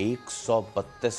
132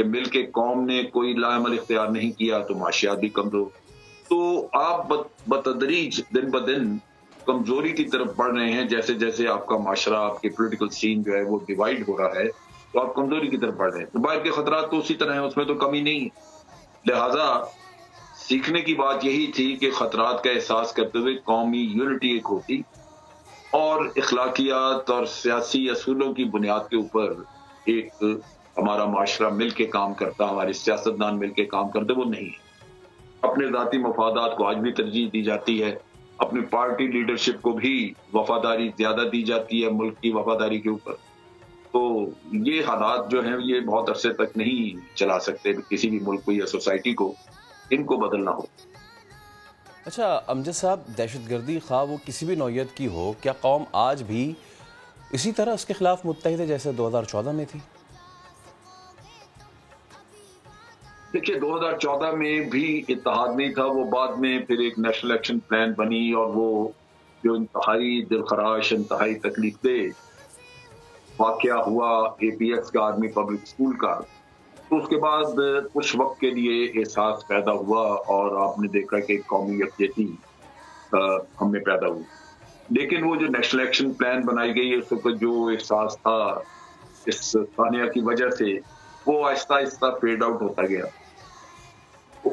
کہ مل کے قوم نے کوئی لاعمل اختیار نہیں کیا تو معاشیات بھی کمزور. تو آپ بتدریج دن بدن کمزوری کی طرف بڑھ رہے ہیں. جیسے جیسے آپ کا معاشرہ، آپ کی پولیٹیکل سین جو ہے وہ ڈیوائیڈ ہو رہا ہے تو آپ کمزوری کی طرف بڑھ رہے ہیں. تو باہر کے خطرات تو اسی طرح ہیں، اس میں تو کمی نہیں ہے. لہذا سیکھنے کی بات یہی تھی کہ خطرات کا احساس کرتے ہوئے قومی یونٹی ایک ہوتی اور اخلاقیات اور سیاسی اصولوں کی بنیاد کے اوپر ایک ہمارا معاشرہ مل کے کام کرتا، ہمارے سیاستدان مل کے کام کرتے، وہ نہیں ہے. اپنے ذاتی مفادات کو آج بھی ترجیح دی جاتی ہے، اپنی پارٹی لیڈرشپ کو بھی وفاداری زیادہ دی جاتی ہے ملک کی وفاداری کے اوپر. تو یہ حالات جو ہیں یہ بہت عرصے تک نہیں چلا سکتے کسی بھی ملک کو یا سوسائٹی کو، ان کو بدلنا ہو. اچھا امجد صاحب، دہشت گردی خواہ وہ کسی بھی نوعیت کی ہو، کیا قوم آج بھی اسی طرح اس کے خلاف متحد ہے جیسے 2014 میں تھی؟ دیکھیے 2014 میں بھی اتحاد نہیں تھا. وہ بعد میں پھر ایک نیشنل ایکشن پلان بنی اور وہ جو انتہائی دلخراش، انتہائی تکلیف دہ واقعہ ہوا اے پی ایکس کا، آرمی پبلک اسکول کا، تو اس کے بعد کچھ وقت کے لیے احساس پیدا ہوا اور آپ نے دیکھا کہ قومی یکجہتی ہم میں پیدا ہوئی. لیکن وہ جو نیشنل ایکشن پلان بنائی گئی اس وقت جو احساس تھا اس سانحہ کی وجہ سے وہ آہستہ آہستہ فیڈ آؤٹ ہوتا گیا.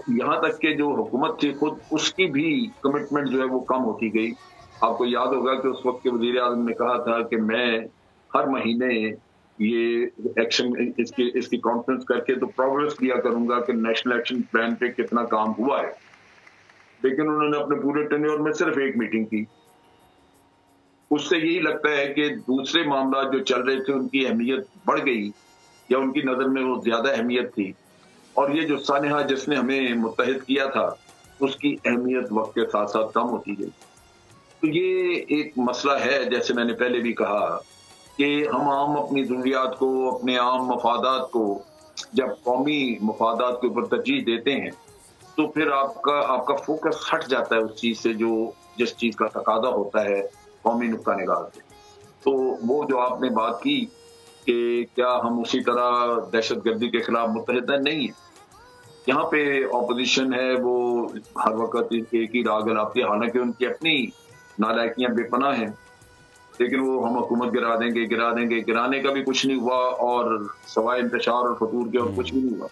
یہاں تک کہ جو حکومت تھی خود اس کی بھی کمٹمنٹ جو ہے وہ کم ہوتی گئی. آپ کو یاد ہوگا کہ اس وقت کے وزیر اعظم نے کہا تھا کہ میں ہر مہینے یہ ایکشن اس کی کانفرنس کر کے تو پروگرس دیا کروں گا کہ نیشنل ایکشن پلان پہ کتنا کام ہوا ہے. لیکن انہوں نے اپنے پورے ٹینیور میں صرف ایک میٹنگ کی. اس سے یہی لگتا ہے کہ دوسرے معاملات جو چل رہے تھے ان کی اہمیت بڑھ گئی یا ان کی نظر میں وہ زیادہ اہمیت تھی، اور یہ جو سانحہ جس نے ہمیں متحد کیا تھا اس کی اہمیت وقت کے ساتھ ساتھ کم ہوتی گئی. تو یہ ایک مسئلہ ہے، جیسے میں نے پہلے بھی کہا کہ ہم عام اپنی ضروریات کو، اپنے عام مفادات کو جب قومی مفادات کے اوپر ترجیح دیتے ہیں تو پھر آپ کا فوکس ہٹ جاتا ہے اس چیز سے جس چیز کا تقاضا ہوتا ہے قومی نقطہ نگاہ سے. تو وہ جو آپ نے بات کی کہ کیا ہم اسی طرح دہشت گردی کے خلاف متحد ہیں، نہیں ہے. یہاں پہ اپوزیشن ہے وہ ہر وقت ایک ہی راگ الاپتی، حالانکہ ان کی اپنی نالائکیاں بے پناہ ہیں، لیکن وہ ہم حکومت گرا دیں گے، گرانے کا بھی کچھ نہیں ہوا اور سوائے انتشار اور فتور کے اور کچھ بھی نہیں ہوا.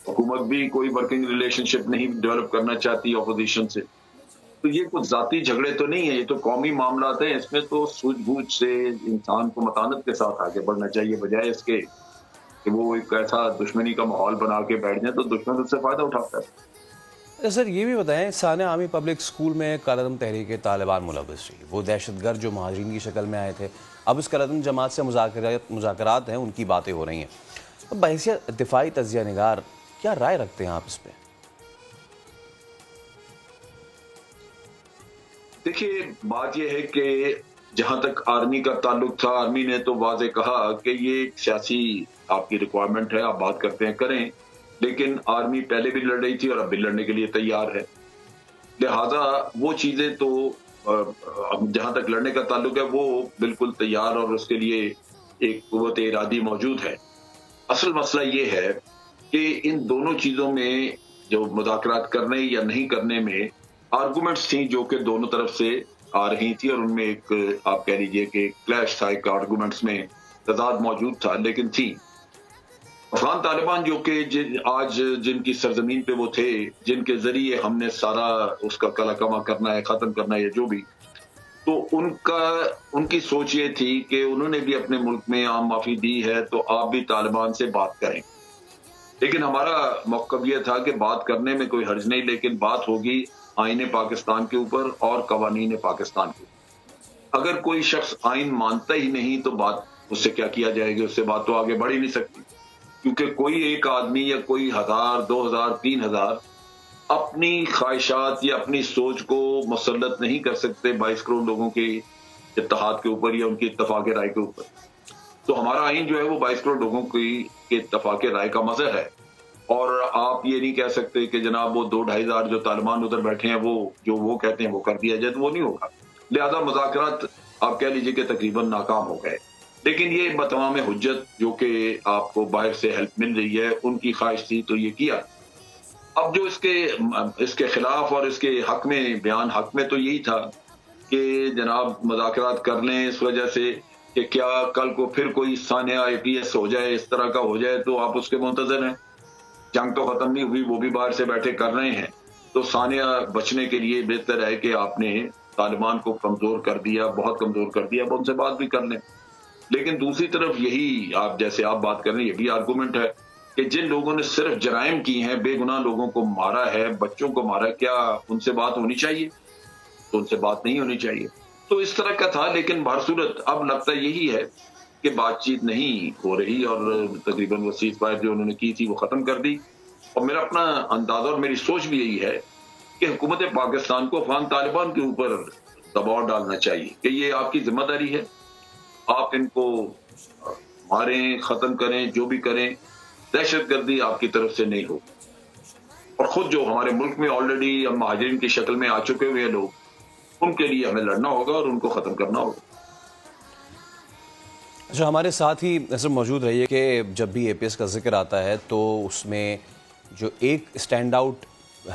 حکومت بھی کوئی ورکنگ ریلیشن شپ نہیں ڈیولپ کرنا چاہتی اپوزیشن سے. تو یہ کچھ ذاتی جھگڑے تو نہیں ہیں، یہ تو قومی معاملات ہیں. اس میں تو سوجھ بوجھ سے انسان کو متانت کے ساتھ آگے بڑھنا چاہیے، بجائے اس کے کہ وہ ایک ایسا دشمنی کا ماحول بنا کے بیٹھ جائیں تو دشمن اس سے فائدہ اٹھاتا ہے. سر یہ بھی بتائیں، سانحہ عامی پبلک اسکول میں کالعدم تحریک طالبان ملوث تھی. وہ دہشت گرد جو مہاجرین کی شکل میں آئے تھے، اب اس کالعدم جماعت سے مذاکرات ہیں، ان کی باتیں ہو رہی ہیں. بحیثیت دفاعی تجزیہ نگار کیا رائے رکھتے ہیں آپ اس پہ؟ دیکھیے بات یہ ہے کہ جہاں تک آرمی کا تعلق تھا، آرمی نے تو واضح کہا کہ یہ ایک سیاسی آپ کی ریکوائرمنٹ ہے، آپ بات کرتے ہیں کریں، لیکن آرمی پہلے بھی لڑ رہی تھی اور اب بھی لڑنے کے لیے تیار ہے. لہذا وہ چیزیں تو جہاں تک لڑنے کا تعلق ہے وہ بالکل تیار اور اس کے لیے ایک قوت ارادی موجود ہے. اصل مسئلہ یہ ہے کہ ان دونوں چیزوں میں جو مذاکرات کرنے یا نہیں کرنے میں آرگومنٹس تھیں جو کہ دونوں طرف سے آ رہی تھی، اور ان میں ایک آپ کہہ لیجئے کہ کلیش تھا، ایک آرگومنٹس میں تضاد موجود تھا. لیکن تھی افغان طالبان جو کہ آج جن کی سرزمین پہ وہ تھے، جن کے ذریعے ہم نے سارا اس کا کلا کما کرنا ہے، ختم کرنا ہے جو بھی، تو ان کی سوچ یہ تھی کہ انہوں نے بھی اپنے ملک میں عام معافی دی ہے تو آپ بھی طالبان سے بات کریں. لیکن ہمارا موقف یہ تھا کہ بات کرنے میں کوئی حرج نہیں، لیکن بات ہوگی آئین پاکستان کے اوپر اور قوانین پاکستان کے اوپر. اگر کوئی شخص آئین مانتا ہی نہیں تو بات اس سے کیا کیا جائے گی، اس سے بات تو آگے بڑھ ہی نہیں سکتی، کیونکہ کوئی ایک آدمی یا کوئی 1000 2000 3000 اپنی خواہشات یا اپنی سوچ کو مسلط نہیں کر سکتے 22 کروڑ لوگوں کے اتحاد کے اوپر یا ان کی اتفاق رائے کے اوپر. تو ہمارا آئین جو ہے وہ 22 کروڑ لوگوں کی اتفاق رائے کا مظہر ہے، اور آپ یہ نہیں کہہ سکتے کہ جناب وہ 2-2.5 ہزار جو طالبان ادھر بیٹھے ہیں وہ جو وہ کہتے ہیں وہ کر دیا جائے، تو وہ نہیں ہوگا. لہذا مذاکرات آپ کہہ لیجئے کہ تقریباً ناکام ہو گئے. لیکن یہ بتمام حجت جو کہ آپ کو باہر سے ہیلپ مل رہی ہے، ان کی خواہش تھی تو یہ کیا. اب جو اس کے خلاف اور اس کے حق میں بیان حق میں تو یہی تھا کہ جناب مذاکرات کر لیں، اس وجہ سے کہ کیا کل کو پھر کوئی ثانیہ IPS ہو جائے، اس طرح کا ہو جائے تو آپ اس کے منتظر ہیں. جنگ تو ختم نہیں ہوئی، وہ بھی باہر سے بیٹھے کر رہے ہیں. تو ثانیہ بچنے کے لیے بہتر ہے کہ آپ نے طالبان کو کمزور کر دیا، بہت کمزور کر دیا. اب ان سے بات بھی کر لیں. لیکن دوسری طرف یہی آپ جیسے آپ بات کر رہے ہیں، یہ بھی آرگومنٹ ہے کہ جن لوگوں نے صرف جرائم کی ہیں، بے گناہ لوگوں کو مارا ہے، بچوں کو مارا، کیا ان سے بات ہونی چاہیے؟ تو ان سے بات نہیں ہونی چاہیے. تو اس طرح کا تھا. لیکن بہر صورت اب لگتا یہی ہے کہ بات چیت نہیں ہو رہی، اور تقریباً وہ سیز فائر جو انہوں نے کی تھی وہ ختم کر دی. اور میرا اپنا اندازہ اور میری سوچ بھی یہی ہے کہ حکومت پاکستان کو افغان طالبان کے اوپر دباؤ ڈالنا چاہیے کہ یہ آپ کی ذمہ داری ہے، آپ ان کو ماریں، ختم کریں، جو بھی کریں، دہشت گردی آپ کی طرف سے نہیں ہو. اور خود جو ہمارے ملک میں آلریڈی مہاجرین کی شکل میں آ چکے ہوئے لوگ، ان کے لیے ہمیں لڑنا ہوگا اور ان کو ختم کرنا ہوگا. اچھا، ہمارے ساتھ ہی ایسا موجود رہیے کہ جب بھی APS کا ذکر آتا ہے تو اس میں جو ایک اسٹینڈ آؤٹ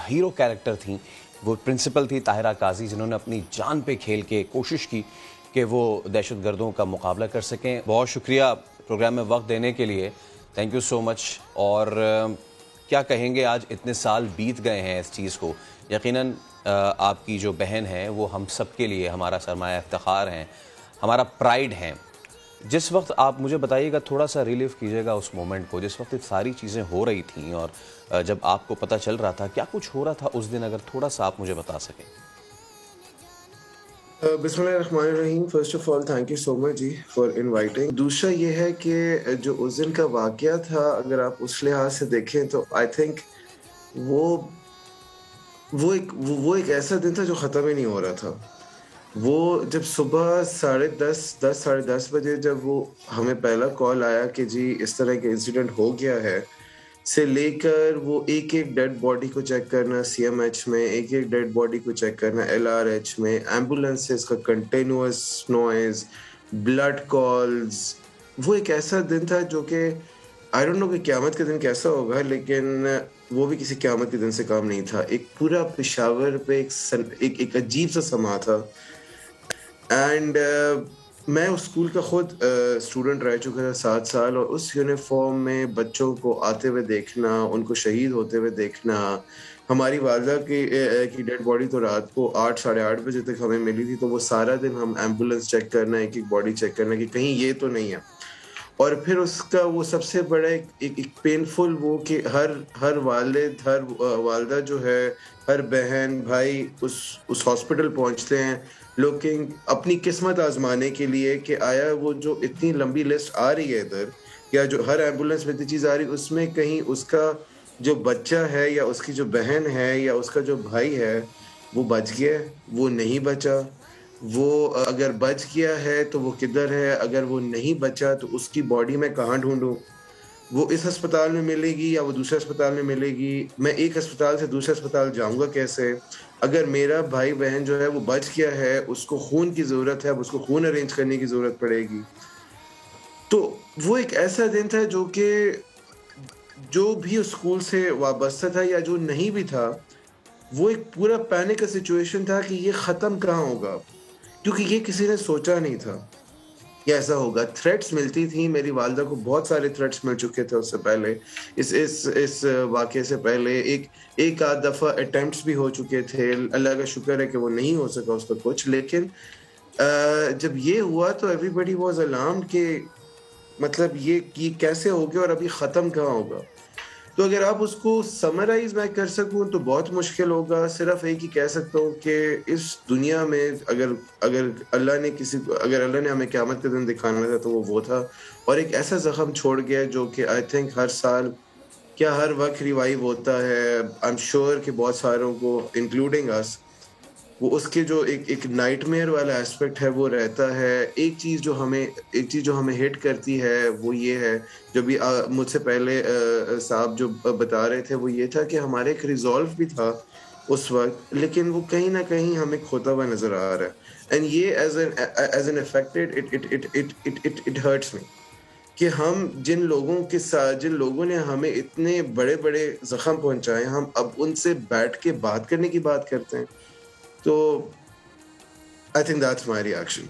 ہیرو کیریکٹر تھیں وہ پرنسپل تھی طاہرہ قاضی، جنہوں نے اپنی جان پہ کھیل کے کوشش کی کہ وہ دہشت گردوں کا مقابلہ کر سکیں. بہت شکریہ پروگرام میں وقت دینے کے لیے، تھینک یو سو مچ. اور کیا کہیں گے، آج اتنے سال بیت گئے ہیں اس چیز کو. یقیناً آپ کی جو بہن ہے وہ ہم سب کے لیے ہمارا سرمایہ افتخار ہیں، ہمارا پرائیڈ ہیں. جس وقت آپ مجھے بتائیے گا، تھوڑا سا ریلیو کیجیے گا اس مومنٹ کو جس وقت ساری چیزیں ہو رہی تھیں اور جب آپ کو پتہ چل رہا تھا، کیا کچھ ہو رہا تھا اس دن، اگر تھوڑا سا آپ مجھے بتا سکیں. بسم اللہ الرحمن الرحیم. First of all thank you so much جی فار انوائٹنگ. دوسرا یہ ہے کہ جو اس دن کا واقعہ تھا، اگر آپ اس لحاظ سے دیکھیں تو آئی تھنک وہ ایک ایسا دن تھا جو ختم ہی نہیں ہو رہا تھا. وہ جب صبح 10:30 بجے جب وہ ہمیں پہلا کال آیا کہ جی اس طرح کا انسیڈنٹ ہو گیا ہے، سے لے کر وہ ایک ڈیڈ باڈی کو چیک کرنا CMH میں، ایک ڈیڈ باڈی کو چیک کرنا LRH میں، ایمبولینسز کا کنٹینیوس نوائز، بلڈ کالز، وہ ایک ایسا دن تھا جو کہ آئی ڈونٹ نو کہ قیامت کا دن کیسا ہوگا، لیکن وہ بھی کسی قیامت کے دن سے کام نہیں تھا. ایک پورا پشاور پہ ایک عجیب سا سما تھا. اینڈ میں اس اسکول کا خود اسٹوڈنٹ رہ چکا تھا 7 سال، اور اس یونیفارم میں بچوں کو آتے ہوئے دیکھنا، ان کو شہید ہوتے ہوئے دیکھنا. ہماری والدہ کی ڈیڈ باڈی تو رات کو 8-8:30 بجے تک ہمیں ملی تھی، تو وہ سارا دن ہم ایمبولینس چیک کرنا، ایک باڈی چیک کرنا کہ کہیں یہ تو نہیں ہے. اور پھر اس کا وہ سب سے بڑا ایک پینفل وہ کہ ہر والد، ہر والدہ جو ہے، ہر بہن بھائی اس ہاسپٹل پہنچتے ہیں لوکنگ اپنی قسمت آزمانے کے لیے کہ آیا وہ جو اتنی لمبی لسٹ آ رہی ہے ادھر، یا جو ہر ایمبولینس میں اتنی چیز آ رہی ہے، اس میں کہیں اس کا جو بچہ ہے یا اس کی جو بہن ہے یا اس کا جو بھائی ہے وہ بچ گیا، وہ نہیں بچا. وہ اگر بچ گیا ہے تو وہ کدھر ہے، اگر وہ نہیں بچا تو اس کی باڈی میں کہاں ڈھونڈوں. وہ اس ہسپتال میں ملے گی یا وہ دوسرے ہسپتال میں ملے گی، میں ایک ہسپتال سے دوسرے ہسپتال جاؤں گا کیسے. اگر میرا بھائی بہن جو ہے وہ بچ گیا ہے، اس کو خون کی ضرورت ہے، اب اس کو خون ارینج کرنے کی ضرورت پڑے گی. تو وہ ایک ایسا دن تھا جو کہ جو بھی اسکول سے وابستہ تھا یا جو نہیں بھی تھا، وہ ایک پورا پینک کا سچویشن تھا کہ یہ ختم کہاں ہوگا، کیونکہ یہ کسی نے سوچا نہیں تھا کہ ایسا ہوگا. تھریٹس ملتی تھیں، میری والدہ کو بہت سارے تھریٹس مل چکے تھے اس سے پہلے، اس واقعے سے پہلے ایک آدھ دفعہ اٹیمپٹس بھی ہو چکے تھے. اللہ کا شکر ہے کہ وہ نہیں ہو سکا اس کا کچھ. لیکن جب یہ ہوا تو ایوری بڈی واز الارمڈ کہ مطلب یہ کیسے ہو گیا اور ابھی ختم کہاں ہوگا. تو اگر آپ اس کو سمرائز میں کر سکوں تو بہت مشکل ہوگا. صرف ایک ہی کہہ سکتا ہوں کہ اس دنیا میں اگر اللہ نے ہمیں قیامت کا دن دکھانا تھا تو وہ تھا، اور ایک ایسا زخم چھوڑ گیا جو کہ آئی تھنک ہر سال کیا ہر وقت ریوائیو ہوتا ہے. آئی ایم شیور کہ بہت ساروں کو انکلوڈنگ اس، وہ اس کے جو ایک نائٹ میئر والا ایسپیکٹ ہے وہ رہتا ہے. ایک چیز جو ہمیں ہٹ کرتی ہے وہ یہ ہے، جو بھی مجھ سے پہلے صاحب جو بتا رہے تھے، وہ یہ تھا کہ ہمارے ایک ریزولو بھی تھا اس وقت, لیکن وہ کہیں نہ کہیں ہمیں کھوتا ہوا نظر آ رہا ہے. اینڈ یہ is an affected it hurts me کہ ہم جن لوگوں کے ساتھ, جن لوگوں نے ہمیں اتنے بڑے بڑے زخم پہنچائے, ہم اب ان سے بیٹھ کے بات کرنے کی بات کرتے ہیں. تو I think that's my reaction.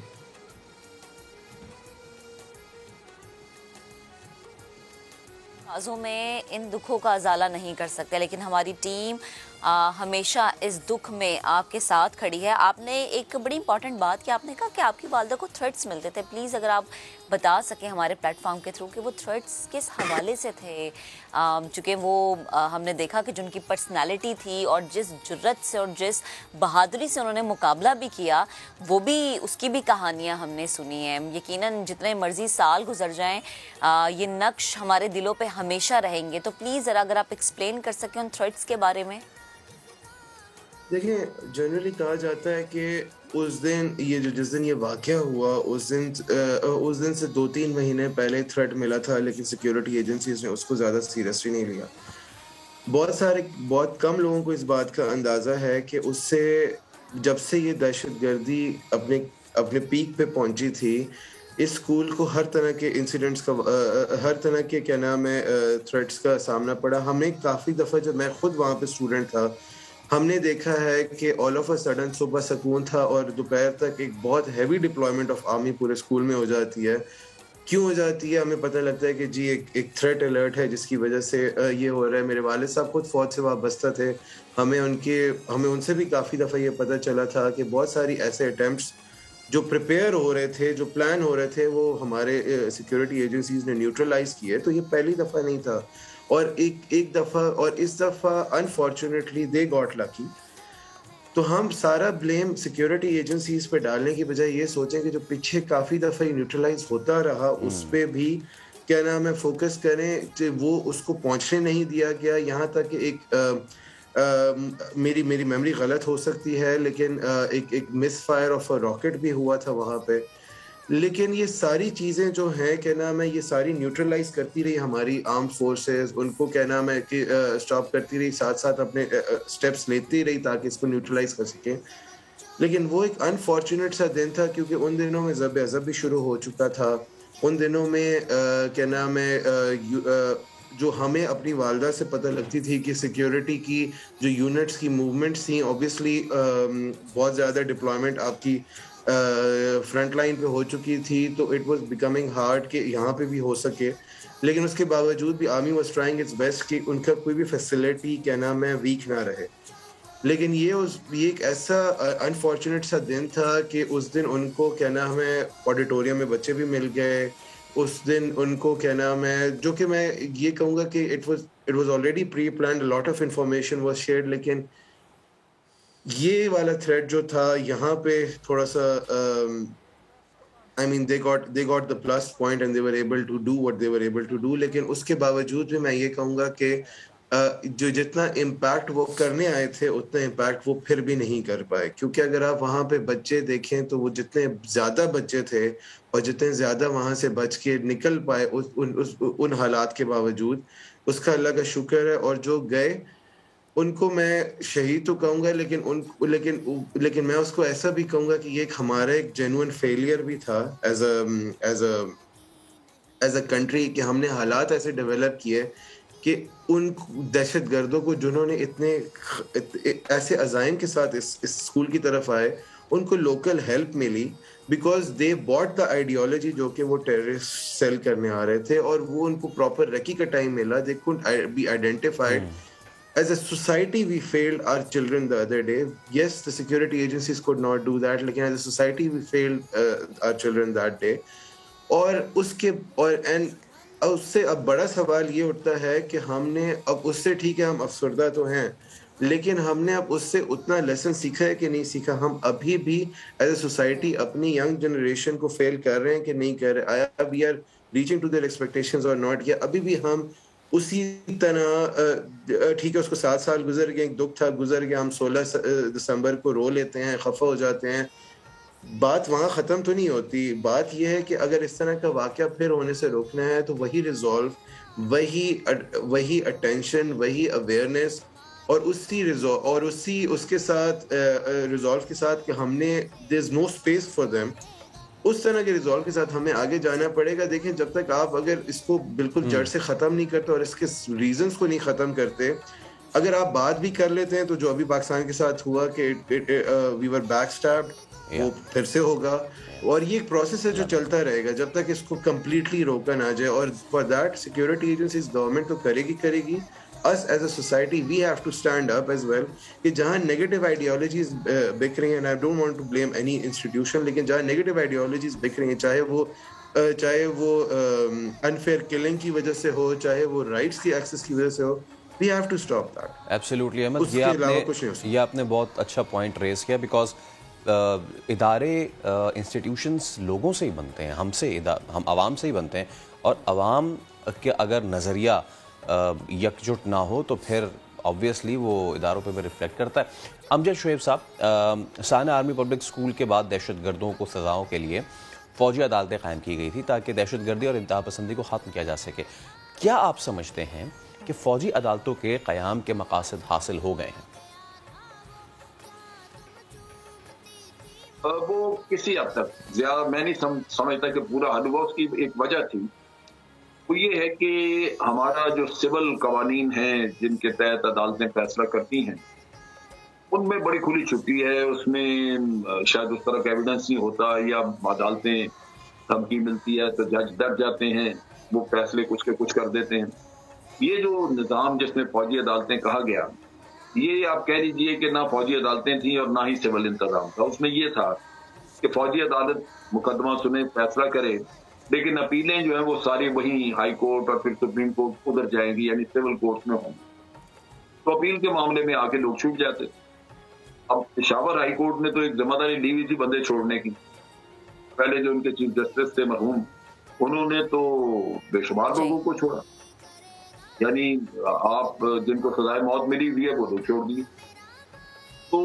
آزوں میں ان دکھوں کا ازالہ نہیں کر سکتے, لیکن ہماری ٹیم ہمیشہ اس دکھ میں آپ کے ساتھ کھڑی ہے. آپ نے ایک بڑی امپورٹنٹ بات کہ آپ نے کہا کہ آپ کی والدہ کو تھریٹس ملتے تھے. پلیز اگر آپ بتا سکیں ہمارے پلیٹ فارم کے تھرو کہ وہ تھریٹس کس حوالے سے تھے, چونکہ وہ ہم نے دیکھا کہ جن کی پرسنالٹی تھی اور جس جرت سے اور جس بہادری سے انہوں نے مقابلہ بھی کیا, وہ بھی اس کی بھی کہانیاں ہم نے سنی ہیں. یقیناً جتنے مرضی سال گزر جائیں یہ نقش ہمارے دلوں پہ ہمیشہ رہیں گے. تو پلیز ذرا اگر آپ ایکسپلین کر سکیں ان تھریٹس کے بارے میں. دیکھیں, جنرلی کہا جاتا ہے کہ اس دن جس دن یہ واقعہ ہوا اس دن سے 2-3 مہینے پہلے تھریٹ ملا تھا, لیکن سیکیورٹی ایجنسیز نے اس کو زیادہ سیریسلی نہیں لیا. بہت کم لوگوں کو اس بات کا اندازہ ہے کہ اس سے جب سے یہ دہشت گردی اپنے پیک پہ پہنچی تھی, اس اسکول کو ہر طرح کے انسیڈنٹس کا, ہر طرح کے کیا نام ہے تھریٹس کا سامنا پڑا. ہمیں کافی دفعہ, جب میں خود وہاں پہ اسٹوڈنٹ تھا, ہم نے دیکھا ہے کہ آل آف اے سڈن صبح سکون تھا اور دوپہر تک ایک بہت ہیوی ڈپلائمنٹ آف آرمی پورے اسکول میں ہو جاتی ہے. کیوں ہو جاتی ہے ہمیں پتہ لگتا ہے کہ جی ایک تھریٹ الرٹ ہے جس کی وجہ سے یہ ہو رہا ہے. میرے والد صاحب خود فوج سے وابستہ تھے, ہمیں ان سے بھی کافی دفعہ یہ پتہ چلا تھا کہ بہت ساری ایسے اٹیمپٹس جو پریپیئر ہو رہے تھے, جو پلان ہو رہے تھے, وہ ہمارے سیکیورٹی ایجنسیز نے نیوٹرلائز کیے. تو یہ پہلی دفعہ نہیں تھا, اور ایک دفعہ, اور اس دفعہ انفارچونیٹلی دے گاٹ لکی. تو ہم سارا بلیم سیکیورٹی ایجنسیز پہ ڈالنے کی بجائے یہ سوچیں کہ جو پیچھے کافی دفعہ نیوٹرلائز ہوتا رہا اس پہ بھی کیا نام ہے فوکس کریں کہ وہ اس کو پہنچنے نہیں دیا گیا. یہاں تک کہ ایک میری میموری غلط ہو سکتی ہے, لیکن ایک مس فائر آف اے راکٹ بھی ہوا تھا وہاں پہ. لیکن یہ ساری چیزیں جو ہیں کیا نام ہے, یہ ساری نیوٹرلائز کرتی رہی ہماری آرم فورسز, ان کو کیا نام ہے کہ اسٹاپ کرتی رہی, ساتھ ساتھ اپنے اسٹیپس لیتی رہی تاکہ اس کو نیوٹرلائز کر سکیں. لیکن وہ ایک انفارچونیٹ سا دن تھا, کیونکہ ان دنوں میں ضرب عضب بھی شروع ہو چکا تھا. ان دنوں میں کیا نام ہے جو ہمیں اپنی والدہ سے پتہ لگتی تھی کہ سیکیورٹی کی جو یونٹس کی موومنٹس تھیں, اوبیسلی بہت زیادہ ڈپلائمنٹ آپ کی فرنٹ لائن پہ ہو چکی تھی, تو اٹ واز بیکمنگ ہارڈ کہ یہاں پہ بھی ہو سکے. لیکن اس کے باوجود بھی army was trying its best کہ ان کا کوئی بھی فیسلٹی کیا نام ہے ویک نہ رہے. لیکن یہ ایک ایسا انفارچونیٹ سا دن تھا کہ اس دن ان کو کیا نام ہے آڈیٹوریم میں بچے بھی مل گئے. اس دن ان کو کیا نام ہے, جو کہ میں یہ کہوں گا کہ it was already pre planned, lot of information was shared, لیکن یہ والا تھریڈ جو تھا یہاں پہ تھوڑا سا I mean they got the plus point and they were able to do what they were able to do. لیکن اس کے باوجود بھی میں یہ کہوں گا کہ جو جتنا امپیکٹ وہ کرنے آئے تھے اتنا امپیکٹ وہ پھر بھی نہیں کر پائے, کیونکہ اگر آپ وہاں پہ بچے دیکھیں تو وہ جتنے زیادہ بچے تھے اور جتنے زیادہ وہاں سے بچ کے نکل پائے ان حالات کے باوجود, اس کا اللہ کا شکر ہے. اور جو گئے ان کو میں شہید تو کہوں گا, لیکن میں اس کو ایسا بھی کہوں گا کہ یہ ایک ہمارا ایک جینوئن فیلئر بھی تھا ایز اے کنٹری, کہ ہم نے حالات ایسے ڈیولپ کیے کہ ان دہشت گردوں کو جنہوں نے اتنے ایسے عزائم کے ساتھ اس اسکول کی طرف آئے, ان کو لوکل ہیلپ ملی because they bought the ideology جو کہ وہ ٹیررسٹ سیل کرنے آ رہے تھے, اور وہ ان کو پراپر ریکی کا ٹائم ملا. They could be identified. As a society, we failed our children the other day. Yes, the security agencies could not do that. Lekin as a society, we failed our children that day. اور اس سے اب بڑا سوال یہ اٹھتا ہے کہ ہم نے اب اس سے, ٹھیک ہے ہم افسردہ تو ہیں, لیکن ہم نے اب اس سے اتنا لیسن سیکھا ہے کہ نہیں سیکھا. ہم ابھی بھی ایز اے سوسائٹی اپنی ینگ جنریشن کو فیل کر رہے ہیں کہ نہیں کر رہے. آیا we are reaching to their expectations اور ناٹ, یا ابھی بھی ہم اسی طرح, ٹھیک ہے اس کو 7 سال گزر گئے, ایک دکھ تھا گزر گیا, ہم 16 دسمبر کو رو لیتے ہیں, خفا ہو جاتے ہیں. بات وہاں ختم تو نہیں ہوتی. بات یہ ہے کہ اگر اس طرح کا واقعہ پھر ہونے سے روکنا ہے تو وہی ریزالو, وہی اٹینشن, وہی اویئرنیس, اور اس کے ساتھ ریزالو کے ساتھ کہ ہم نے دیر از نو اسپیس فار دیم، اس طرح کے ریزالو کے ساتھ ہمیں آگے جانا پڑے گا. دیکھیں جب تک آپ اگر اس کو بالکل جڑ سے ختم نہیں کرتے اور اس کے ریزنس کو نہیں ختم کرتے، اگر آپ بات بھی کر لیتے ہیں تو جو ابھی پاکستان کے ساتھ ہوا کہ وی ور بیک اسٹیپڈ، وہ پھر سے ہوگا. اور یہ ایک پروسیس ہے جو چلتا رہے گا جب تک اس کو کمپلیٹلی روکا نہ جائے. اور for that security agencies government تو کرے گی. us as a society we have to stand up as well کہ جہاں نیگیٹو آئیڈیالوجیز بک رہی ہیں، and I don't want to blame any institution، لیکن جہاں نیگیٹو آئیڈیالوجیز بک رہی ہیں، چاہے وہ unfair killing کی وجہ سے ہو، چاہے وہ رائٹس کی ایکسس کی وجہ سے ہو، we have to stop that. Absolutely Ahmad, یہ آپ نے بہت اچھا پوائنٹ ریز کیا، بیکاز ادارے انسٹیٹیوشنس لوگوں سے ہی بنتے ہیں، ہم عوام سے ہی بنتے ہیں، اور عوام کے اگر نظریہ یکجٹ نہ ہو تو پھر آبویسلی وہ اداروں پہ بھی ریفلیکٹ کرتا ہے. امجد شعیب صاحب، سانحہ آرمی پبلک اسکول کے بعد دہشت گردوں کو سزاؤں کے لیے فوجی عدالتیں قائم کی گئی تھی تاکہ دہشت گردی اور انتہا پسندی کو ختم کیا جا سکے. کیا آپ سمجھتے ہیں کہ فوجی عدالتوں کے قیام کے مقاصد حاصل ہو گئے ہیں؟ وہ کسی حد تک زیادہ میں نہیں سمجھتا کہ پورا حل ہوا. اس کی ایک وجہ تھی، وہ یہ ہے کہ ہمارا جو سول قوانین ہیں جن کے تحت عدالتیں فیصلہ کرتی ہیں، ان میں بڑی کھلی چھٹی ہے. اس میں شاید اس طرح کا ایویڈنس نہیں ہوتا، یا عدالتیں دھمکی ملتی ہے تو جج ڈر جاتے ہیں، وہ فیصلے کچھ کے کچھ کر دیتے ہیں. یہ جو نظام جس میں فوجی عدالتیں کہا گیا، یہ آپ کہہ لیجئے کہ نہ فوجی عدالتیں تھیں اور نہ ہی سول انتظام تھا. اس میں یہ تھا کہ فوجی عدالت مقدمہ سنے، فیصلہ کرے، لیکن اپیلیں جو ہیں وہ ساری وہی ہائی کورٹ اور پھر سپریم کورٹ ادھر جائیں گی، یعنی سول کورٹ میں ہوں. تو اپیل کے معاملے میں آ کے لوگ چھوٹ جاتے. اب پشاور ہائی کورٹ نے تو ایک ذمہ داری لی ہوئی تھی بندے چھوڑنے کی. پہلے جو ان کے چیف جسٹس تھے مرحوم، انہوں نے تو بے شمار لوگوں کو چھوڑا. یعنی آپ جن کو سزائے موت ملی ہوئی ہے وہ لوگ چھوڑ دیے. تو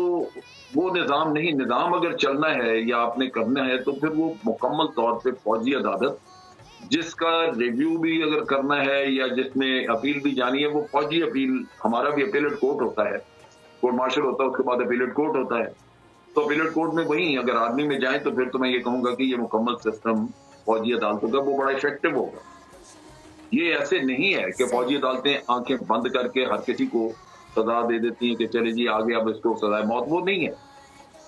وہ نظام نہیں. نظام اگر چلنا ہے یا آپ نے کرنا ہے تو پھر وہ مکمل طور پہ فوجی عدالت، جس کا ریویو بھی اگر کرنا ہے یا جس میں اپیل بھی جانی ہے، وہ فوجی اپیل. ہمارا بھی اپیلٹ کورٹ ہوتا ہے، کورٹ مارشل ہوتا ہے، اس کے بعد اپیلٹ کورٹ ہوتا ہے. تو اپیلٹ کورٹ میں وہی اگر آدمی میں جائیں تو پھر تو میں یہ کہوں گا کہ یہ مکمل سسٹم فوجی عدالتوں کا وہ بڑا افیکٹو ہوگا. یہ ایسے نہیں ہے کہ فوجی عدالتیں آنکھیں بند کر کے ہر کسی کو سزا دے دیتی ہیں کہ چلے جی آگے اب اس کو سزائے موت. وہ نہیں ہے،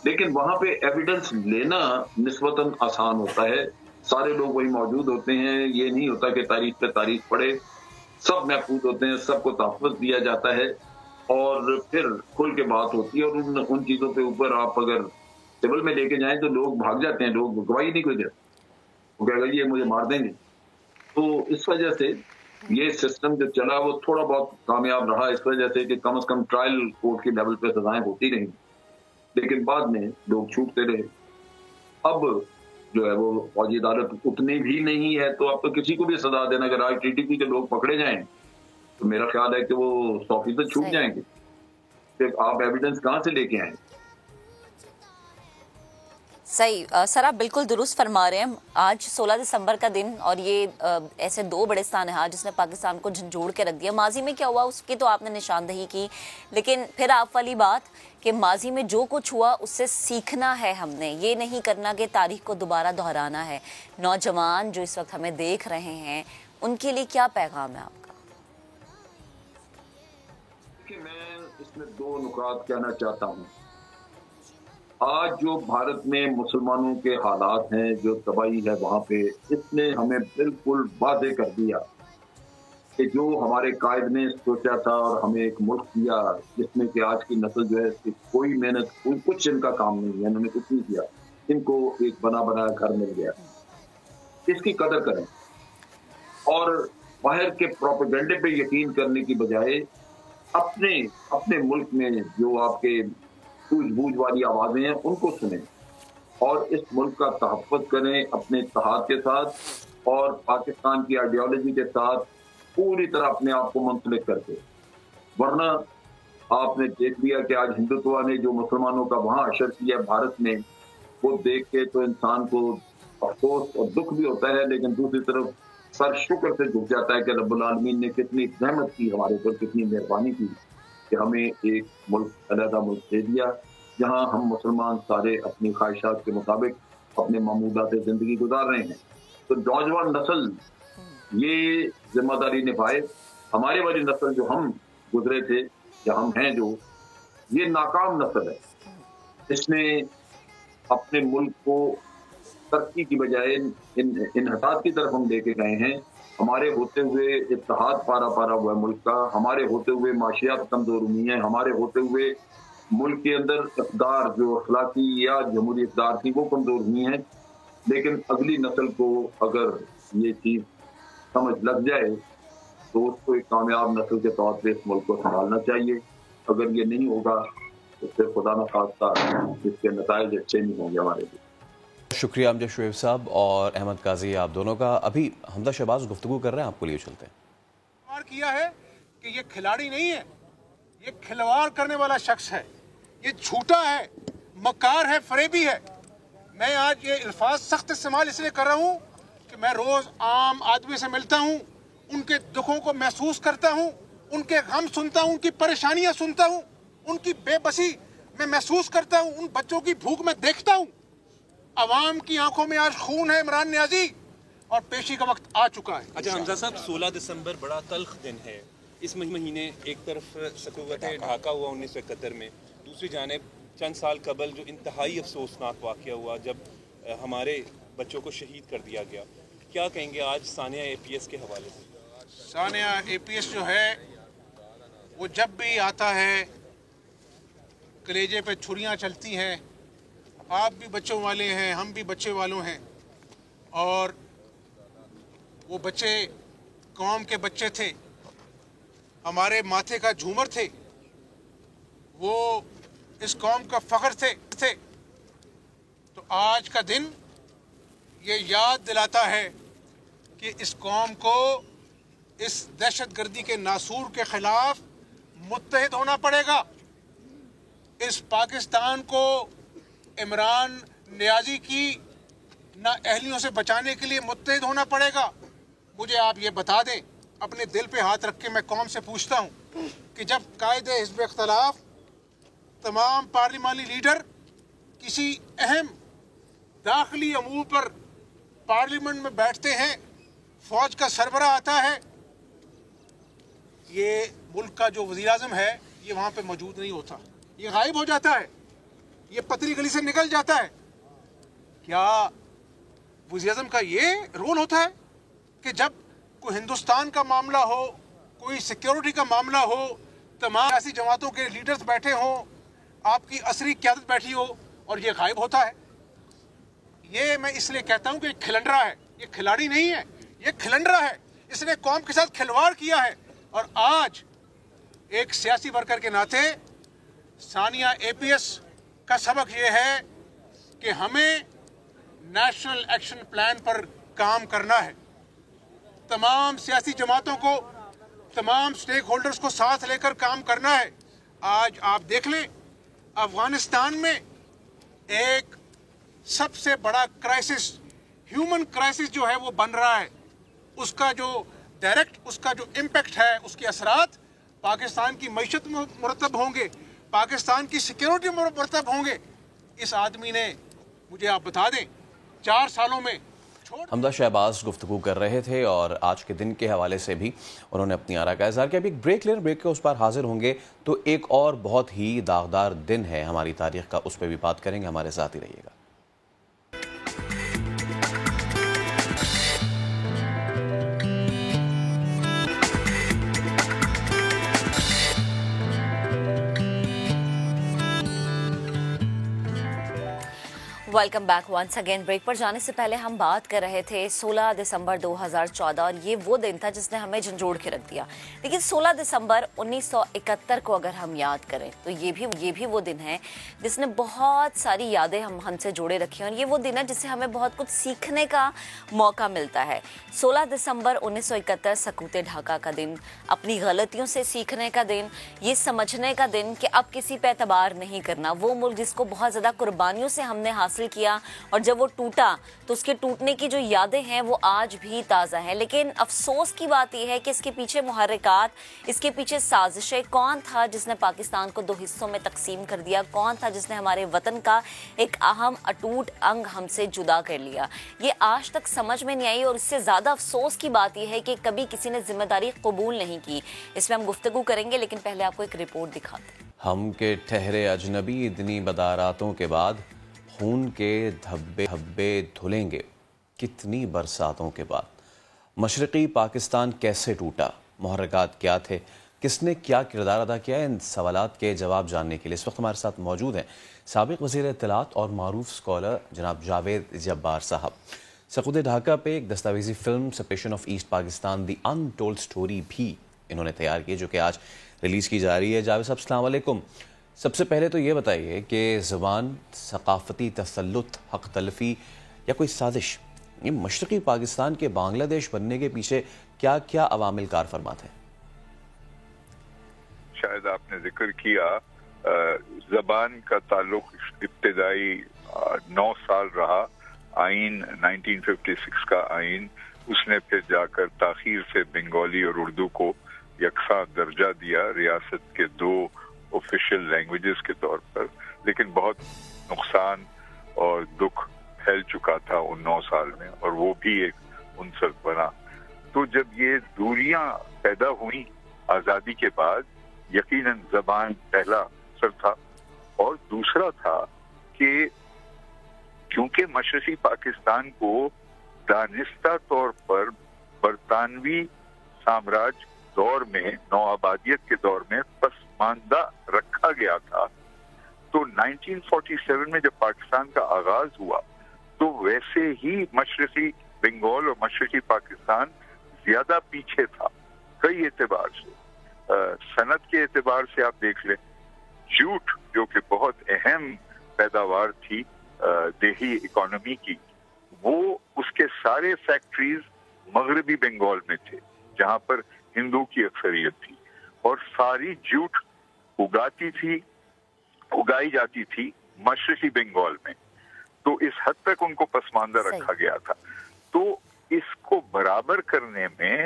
لیکن وہاں پہ ایویڈنس لینا نسبتاً آسان ہوتا ہے. سارے لوگ وہی موجود ہوتے ہیں. یہ نہیں ہوتا کہ تاریخ پہ تاریخ پڑے. سب محفوظ ہوتے ہیں، سب کو تحفظ دیا جاتا ہے، اور پھر کھل کے بات ہوتی ہے. اور ان چیزوں پہ اوپر آپ اگر سول میں لے کے جائیں تو لوگ بھاگ جاتے ہیں. لوگ گواہی نہیں کوئی دیتے، وہ کہے گا یہ مجھے مار دیں گے. تو اس وجہ سے یہ سسٹم جو چلا وہ تھوڑا بہت کامیاب رہا، اس وجہ سے کہ کم از کم ٹرائل کورٹ کے لیول پہ سزائیں ہوتی رہیں، لیکن بعد میں لوگ چھوٹتے رہے. اب جو ہے وہ فوجی عدالت اتنی بھی نہیں ہے، تو اب تو کسی کو بھی سزا دینا. اگر آج ٹی ٹی پی کے لوگ پکڑے جائیں تو میرا خیال ہے کہ وہ 100% چھوٹ جائیں گے. کہ آپ ایویڈنس کہاں سے لے کے آئیں؟ صحیح سر، آپ بالکل درست فرما رہے ہیں. آج 16 دسمبر کا دن، اور یہ ایسے دو بڑے سانحات جس نے پاکستان کو جھنجھوڑ کے رکھ دیا. ماضی میں کیا ہوا اس کی تو آپ نے نشاندہی کی، لیکن پھر آپ والی بات کہ ماضی میں جو کچھ ہوا اس سے سیکھنا ہے. ہم نے یہ نہیں کرنا کہ تاریخ کو دوبارہ دہرانا ہے. نوجوان جو اس وقت ہمیں دیکھ رہے ہیں ان کے لیے کیا پیغام ہے آپ کا؟ میں اس میں دو نکات کہنا چاہتا ہوں. آج جو بھارت میں مسلمانوں کے حالات ہیں، جو تباہی ہے وہاں پہ، اس نے ہمیں بالکل واضح کر دیا کہ جو ہمارے قائد نے سوچا تھا اور ہمیں ایک ملک دیا جس میں کہ آج کی نسل جو ہے کوئی محنت کچھ ان کا کام نہیں ہے، انہوں نے کچھ نہیں کیا، ان کو ایک بنا بنایا گھر مل گیا. اس کی قدر کریں اور باہر کے پروپیگنڈے پہ یقین کرنے کی بجائے اپنے ملک میں جو آپ کے سوجھ بوجھ والی آوازیں ہیں ان کو سنیں اور اس ملک کا تحفظ کریں اپنے اتحاد کے ساتھ اور پاکستان کی آئیڈیالوجی کے ساتھ پوری طرح اپنے آپ کو منسلک کر کے. ورنہ آپ نے دیکھ لیا کہ آج ہندوتوا نے جو مسلمانوں کا وہاں اشر کیا بھارت میں، وہ دیکھ کے تو انسان کو افسوس اور دکھ بھی ہوتا ہے، لیکن دوسری طرف سر شکر سے جھک جاتا ہے کہ رب العالمین نے کتنی رحمت کی ہمارے اوپر، کتنی مہربانی کی کہ ہمیں ایک ملک علیحدہ ملک دے دیا جہاں ہم مسلمان سارے اپنی خواہشات کے مطابق اپنے معمولات زندگی گزار رہے ہیں. تو نوجوان نسل یہ ذمہ داری نبھائے. ہمارے والی نسل جو ہم گزرے تھے یا ہم ہیں جو، یہ ناکام نسل ہے. اس نے اپنے ملک کو ترقی کی بجائے انحطاط کی طرف ہم لے کے گئے ہیں. ہمارے ہوتے ہوئے اتحاد پارا پارا ہوا ہے ملک کا، ہمارے ہوتے ہوئے معاشیات کمزور ہوئی ہیں، ہمارے ہوتے ہوئے ملک کے اندر اقدار جو اخلاقی یا جمہوری اقدار تھی وہ کمزور ہوئی ہیں. لیکن اگلی نسل کو اگر یہ چیز سمجھ لگ جائے تو اس کو ایک کامیاب نسل کے طور پہ اس ملک کو سنبھالنا چاہیے. اگر یہ نہیں ہوگا تو پھر خدا نہ خواستہ اس کے نتائج اچھے نہیں ہوں گے ہمارے لیے. شکریہ امجد شعیب صاحب اور احمد قاضی آپ دونوں کا. ابھی حمزہ شہباز گفتگو کر رہے ہیں، آپ کو لیے چلتے ہیں. کیا ہے کہ یہ کھلاڑی نہیں ہے، یہ کھلواڑ کرنے والا شخص ہے، یہ جھوٹا ہے، مکار ہے، فریبی ہے. میں آج یہ الفاظ سخت استعمال اس لیے کر رہا ہوں کہ میں روز عام آدمی سے ملتا ہوں، ان کے دکھوں کو محسوس کرتا ہوں، ان کے غم سنتا ہوں، ان کی پریشانیاں سنتا ہوں، ان کی بے بسی میں محسوس کرتا ہوں، ان بچوں کی بھوک میں دیکھتا ہوں. عوام کی آنکھوں میں آج خون ہے عمران نیازی، اور پیشی کا وقت آ چکا ہے. اچھا حمزہ صاحب، 16 دسمبر بڑا تلخ دن ہے. اس مہینے ایک طرف سقوط ڈھاکہ ہوا 1971 میں، دوسری جانب چند سال قبل جو انتہائی افسوسناک واقعہ ہوا جب ہمارے بچوں کو شہید کر دیا گیا. کیا کہیں گے آج ثانیہ APS کے حوالے سے؟ ثانیہ APS جو ہے وہ جب بھی آتا ہے کلیجے پہ چھریاں چلتی ہیں. آپ بھی بچوں والے ہیں، ہم بھی بچے والوں ہیں، اور وہ بچے قوم کے بچے تھے، ہمارے ماتھے کا جھومر تھے، وہ اس قوم کا فخر تھے. تو آج کا دن یہ یاد دلاتا ہے کہ اس قوم کو اس دہشت گردی کے ناسور کے خلاف متحد ہونا پڑے گا. اس پاکستان کو عمران نیازی کی نااہلیوں سے بچانے کے لیے متحد ہونا پڑے گا. مجھے آپ یہ بتا دیں، اپنے دل پہ ہاتھ رکھ کے میں قوم سے پوچھتا ہوں کہ جب قائد حزب اختلاف، تمام پارلیمانی لیڈر کسی اہم داخلی امور پر پارلیمنٹ میں بیٹھتے ہیں، فوج کا سربراہ آتا ہے، یہ ملک کا جو وزیر اعظم ہے یہ وہاں پہ موجود نہیں ہوتا، یہ غائب ہو جاتا ہے، یہ پتلی گلی سے نکل جاتا ہے. کیا وزیر اعظم کا یہ رول ہوتا ہے کہ جب کوئی ہندوستان کا معاملہ ہو، کوئی سیکیورٹی کا معاملہ ہو، تمام ایسی جماعتوں کے لیڈرز بیٹھے ہوں، آپ کی عصری قیادت بیٹھی ہو، اور یہ غائب ہوتا ہے؟ یہ میں اس لیے کہتا ہوں کہ یہ کھلنڈرا ہے، یہ کھلاڑی نہیں ہے، یہ کھلنڈرا ہے. اس نے قوم کے ساتھ کھلواڑ کیا ہے. اور آج ایک سیاسی ورکر کے ناطے ثانیہ APS کا سبق یہ ہے کہ ہمیں نیشنل ایکشن پلان پر کام کرنا ہے. تمام سیاسی جماعتوں کو، تمام سٹیک ہولڈرز کو ساتھ لے کر کام کرنا ہے. آج آپ دیکھ لیں افغانستان میں ایک سب سے بڑا کرائسس، ہیومن کرائسس جو ہے وہ بن رہا ہے. اس کا جو ڈائریکٹ، اس کا جو امپیکٹ ہے، اس کے اثرات پاکستان کی معیشت میں مرتب ہوں گے، پاکستان کی سیکیورٹی میں مرتب ہوں گے. اس آدمی نے، مجھے آپ بتا دیں، 4 سالوں میں حمزہ شہباز گفتگو کر رہے تھے اور آج کے دن کے حوالے سے بھی انہوں نے اپنی آراء کا اظہار کیا. ابھی ایک بریک لیں، بریک کے اس پر حاضر ہوں گے تو ایک اور بہت ہی داغدار دن ہے ہماری تاریخ کا، اس پہ بھی بات کریں گے. ہمارے ساتھ ہی رہیے گا. Welcome back once again. Break پر جانے سے پہلے ہم بات کر رہے تھے 16 دسمبر 2014 اور یہ وہ دن تھا جس نے ہمیں جھنجھوڑ کے رکھ دیا. لیکن 16 دسمبر 1971 کو اگر ہم یاد کریں تو یہ بھی وہ دن ہے جس نے بہت ساری یادیں ہم سے جوڑے رکھی ہیں، اور یہ وہ دن ہے جس سے ہمیں بہت کچھ سیکھنے کا موقع ملتا ہے. 16 دسمبر 1971 سقوط ڈھاکہ کا دن، اپنی غلطیوں سے سیکھنے کا دن، یہ سمجھنے کا دن کہ اب کسی پہ اعتبار نہیں کرنا. وہ ملک جس کو بہت زیادہ قربانیوں سے ہم نے حاصل کیا اور جب وہ ٹوٹا تو اس کے ٹوٹنے کی جو یادیں ہیں وہ آج بھی تازہ ہیں. لیکن افسوس کی بات یہ ہے کہ اس کے پیچھے محرکات, اس کے پیچھے سازشیں, کون تھا جس نے پاکستان کو 2 حصوں میں تقسیم کر دیا, کون تھا جس نے ہمارے وطن کا ایک اہم اٹوٹ انگ ہم سے جدا کر لیا, یہ آج تک سمجھ میں نہیں آئی. اور اس سے زیادہ افسوس کی بات یہ ہے کہ کبھی کسی نے ذمہ داری قبول نہیں کی. اس میں ہم گفتگو کریں گے, لیکن پہلے آپ کو ایک رپورٹ دکھاتے ہیں. ہم کے ٹھہرے اجنبی اتنی بداراتوں کے بعد خون کے دھبے دھبے دھلیں گے کتنی برساتوں کے بعد. مشرقی پاکستان کیسے ٹوٹا, محرکات کیا تھے, کس نے کیا کردار ادا کیا, ان سوالات کے جواب جاننے کے لیے اس وقت ہمارے ساتھ موجود ہیں سابق وزیر اطلاعات اور معروف اسکالر جناب جاوید جبار صاحب. سقوط ڈھاکہ پہ ایک دستاویزی film separation of East Pakistan the untold story بھی انہوں نے تیار کی, جو کہ آج ریلیز کی جا رہی ہے. جاوید صاحب السلام علیکم. سب سے پہلے تو یہ بتائیے کہ زبان, ثقافتی تسلط, حق تلفی یا کوئی سازش, یہ مشرقی پاکستان کے بنگلہ دیش بننے کے پیچھے کیا کیا عوامل کار فرماتے ہیں؟ شاید آپ نے ذکر کیا زبان کا تعلق ابتدائی 9 سال رہا. آئین 1956 کا آئین, اس نے پھر جا کر تاخیر سے بنگالی اور اردو کو یکساں درجہ دیا ریاست کے 2 آفیشیل لینگویجز کے طور پر, لیکن بہت نقصان اور دکھ پھیل چکا تھا ان 9 سال میں, اور وہ بھی ایک عنصر بنا. تو جب یہ دوریاں پیدا ہوئیں آزادی کے بعد, یقیناً زبان پہلا اثر تھا, اور دوسرا تھا کہ کیونکہ مشرقی پاکستان کو دانستہ طور پر برطانوی سامراج دور میں, نوآبادیت کے دور میں پسماندہ رکھا گیا تھا, تو 1947 میں جب پاکستان کا آغاز ہوا تو ویسے ہی مشرقی بنگال اور مشرقی پاکستان زیادہ پیچھے تھا کئی اعتبار سے. صنعت کے اعتبار سے آپ دیکھ لیں, جوٹ جو کہ بہت اہم پیداوار تھی دیہی اکانومی کی, وہ اس کے سارے فیکٹریز مغربی بنگال میں تھے جہاں پر ہندو کی اکثریت تھی, اور ساری جوٹ اگائی جاتی تھی مشرقی بنگال میں. تو اس حد تک ان کو پسماندہ رکھا گیا تھا. تو اس کو برابر کرنے میں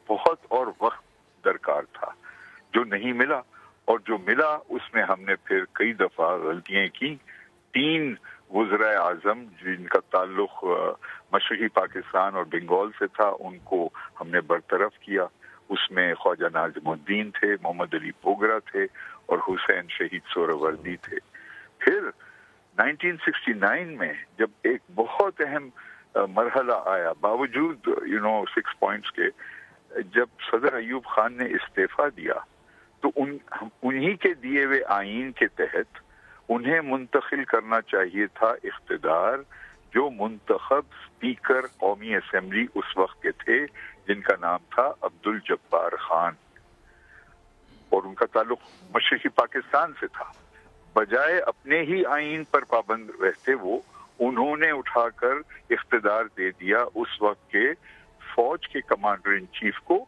بہت اور وقت درکار تھا, جو نہیں ملا, اور جو ملا اس میں ہم نے پھر کئی دفعہ غلطیاں کی. 3 وزرائے اعظم جن کا تعلق مشرقی پاکستان اور بنگال سے تھا, ان کو ہم نے برطرف کیا. اس میں خواجہ ناظم الدین تھے, محمد علی پوگرا تھے, اور حسین شہید سہروردی تھے. پھر 1969 میں جب ایک بہت اہم مرحلہ آیا, باوجود 6 پوائنٹس کے, جب صدر ایوب خان نے استعفیٰ دیا تو انہی کے دیے ہوئے آئین کے تحت انہیں منتقل کرنا چاہیے تھا اقتدار, جو منتخب اسپیکر قومی اسمبلی اس وقت کے تھے جن کا نام تھا عبدالجبار خان, اور ان کا تعلق مشرقی پاکستان سے تھا. بجائے اپنے ہی آئین پر پابند رہتے وہ, انہوں نے اٹھا کر اقتدار دے دیا اس وقت کے فوج کے کمانڈر ان چیف کو,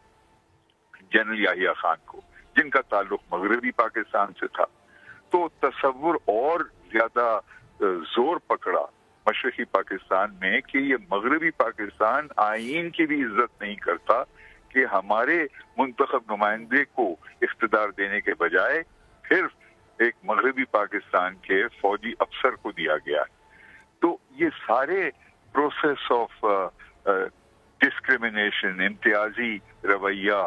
جنرل یحییٰ خان کو, جن کا تعلق مغربی پاکستان سے تھا. تو تصور اور زیادہ زور پکڑا مشرقی پاکستان میں کہ یہ مغربی پاکستان آئین کی بھی عزت نہیں کرتا کہ ہمارے منتخب نمائندے کو اقتدار دینے کے بجائے پھر ایک مغربی پاکستان کے فوجی افسر کو دیا گیا. تو یہ سارے پروسیس آف ڈسکریمنیشن, امتیازی رویہ,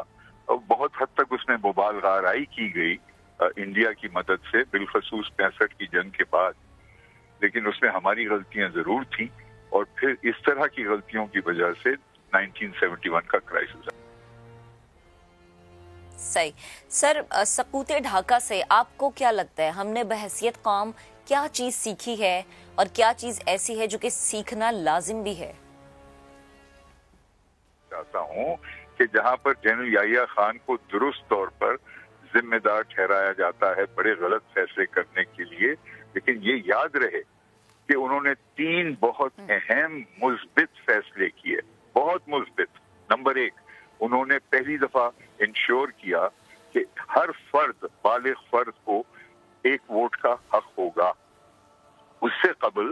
بہت حد تک اس میں مبالغہ آرائی کی گئی انڈیا کی مدد سے, بالخصوص 65 کی جنگ کے بعد. لیکن اس میں ہماری غلطیاں ضرور تھیں, اور پھر اس طرح کی غلطیوں کی وجہ سے 1971 کا کرائسس. صحیح. سر, سقوط ڈھاکہ سے آپ کو کیا لگتا ہے ہم نے بحیثیت قوم کیا چیز سیکھی ہے, اور کیا چیز ایسی ہے جو کہ سیکھنا لازم بھی ہے؟ چاہتا ہوں کہ جہاں پر جنرل یحییٰ خان کو درست طور پر ذمہ دار ٹھہرایا جاتا ہے بڑے غلط فیصلے کرنے کے لیے, لیکن یہ یاد رہے کہ انہوں نے 3 بہت اہم مثبت فیصلے کیے, بہت مثبت. نمبر 1, انہوں نے پہلی دفعہ انشور کیا کہ ہر فرد, بالغ فرد کو 1 ووٹ کا حق ہوگا. اس سے قبل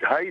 2.5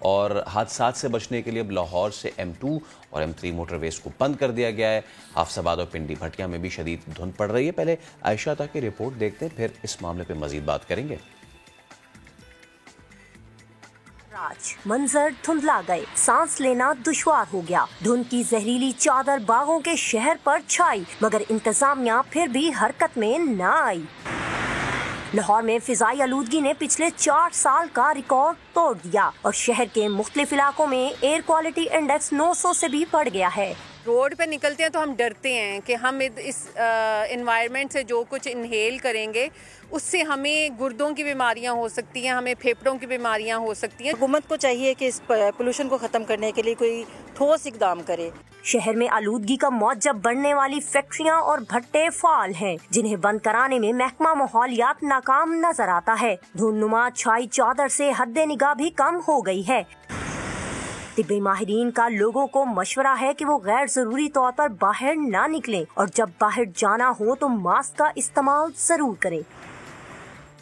اور حادثات سے بچنے کے لیے اب لاہور سے M2 اور M3 موٹر ویز کو بند کر دیا گیا ہے. حافظ آباد اور پنڈی بھٹیا میں بھی شدید دھند پڑ رہی ہے. پہلے عائشہ عطا کی رپورٹ دیکھتے ہیں, پھر اس معاملے پہ مزید بات کریں گے. منظر دھندلا گئے, سانس لینا دشوار ہو گیا. دھند کی زہریلی چادر باغوں کے شہر پر چھائی, مگر انتظامیہ پھر بھی حرکت میں نہ آئی. لاہور میں فضائی آلودگی نے پچھلے 4 سال کا ریکارڈ توڑ دیا اور شہر کے مختلف علاقوں میں ایئر کوالٹی انڈیکس 900 سے بھی بڑھ گیا ہے. روڈ پہ نکلتے ہیں تو ہم ڈرتے ہیں کہ ہم اس انوائرمنٹ سے جو کچھ انہیل کریں گے اس سے ہمیں گردوں کی بیماریاں ہو سکتی ہیں, ہمیں پھیپھڑوں کی بیماریاں ہو سکتی ہیں. حکومت کو چاہیے کہ اس پولوشن کو ختم کرنے کے لیے کوئی ٹھوس اقدام کرے. شہر میں آلودگی کا موجب بڑھنے والی فیکٹریاں اور بھٹے فعال ہیں, جنہیں بند کرانے میں محکمہ ماحولیات ناکام نظر آتا ہے. دھند نما چھائی چادر سے حد نگاہ بھی کم ہو گئی ہے. طبی ماہرین کا لوگوں کو مشورہ ہے کہ وہ غیر ضروری طور پر باہر نہ نکلیں اور جب باہر جانا ہو تو ماسک کا استعمال ضرور کریں.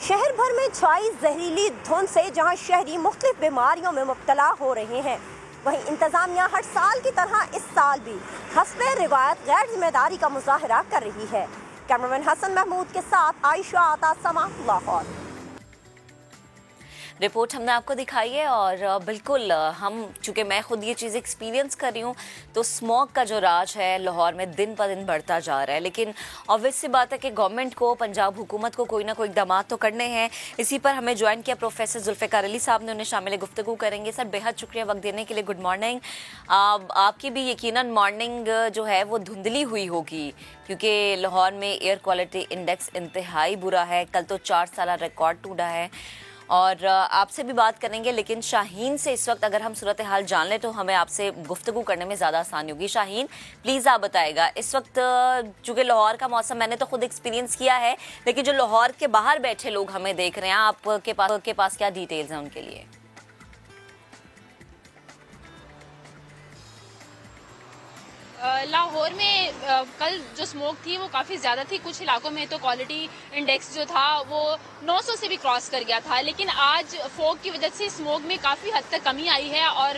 شہر بھر میں چھائی زہریلی دھند سے جہاں شہری مختلف بیماریوں میں مبتلا ہو رہے ہیں, وہیں انتظامیہ ہر سال کی طرح اس سال بھی حسب روایت غیر ذمہ داری کا مظاہرہ کر رہی ہے. کیمرمین حسن محمود کے ساتھ عائشہ عطا, سما, لاہور. رپورٹ ہم نے آپ کو دکھائی ہے اور بالکل ہم چونکہ میں خود یہ چیز ایکسپیرینس کر رہی ہوں تو اسموگ کا جو راج ہے لاہور میں دن پر دن بڑھتا جا رہا ہے. لیکن obvious سی بات ہے کہ گورنمنٹ کو, پنجاب حکومت کو کوئی نہ کوئی اقدامات تو کرنے ہیں. اسی پر ہمیں جوائن کیا پروفیسر ذوالفقار علی صاحب نے, انہیں شامل گفتگو کریں گے. سر بہت شکریہ وقت دینے کے لیے. Good morning. آپ کی بھی یقیناً مارننگ جو ہے وہ دھندلی ہوئی ہوگی کیونکہ لاہور میں ایئر کوالٹی انڈیکس انتہائی برا ہے. کل تو 4 سالہ ریکارڈ ٹوٹا ہے اور آپ سے بھی بات کریں گے. لیکن شاہین سے اس وقت اگر ہم صورتحال جان لیں تو ہمیں آپ سے گفتگو کرنے میں زیادہ آسانی ہوگی. شاہین پلیز آپ بتائے گا اس وقت, چونکہ لاہور کا موسم میں نے تو خود ایکسپیرینس کیا ہے, لیکن جو لاہور کے باہر بیٹھے لوگ ہمیں دیکھ رہے ہیں, آپ کے پاس کیا ڈیٹیلز ہیں ان کے لیے؟ لاہور میں کل جو اسموک تھی وہ کافی زیادہ تھی. کچھ علاقوں میں تو کوالٹی انڈیکس جو تھا وہ 900 سے بھی کراس کر گیا تھا. لیکن آج فوگ کی وجہ سے اسموک میں کافی حد تک کمی آئی ہے اور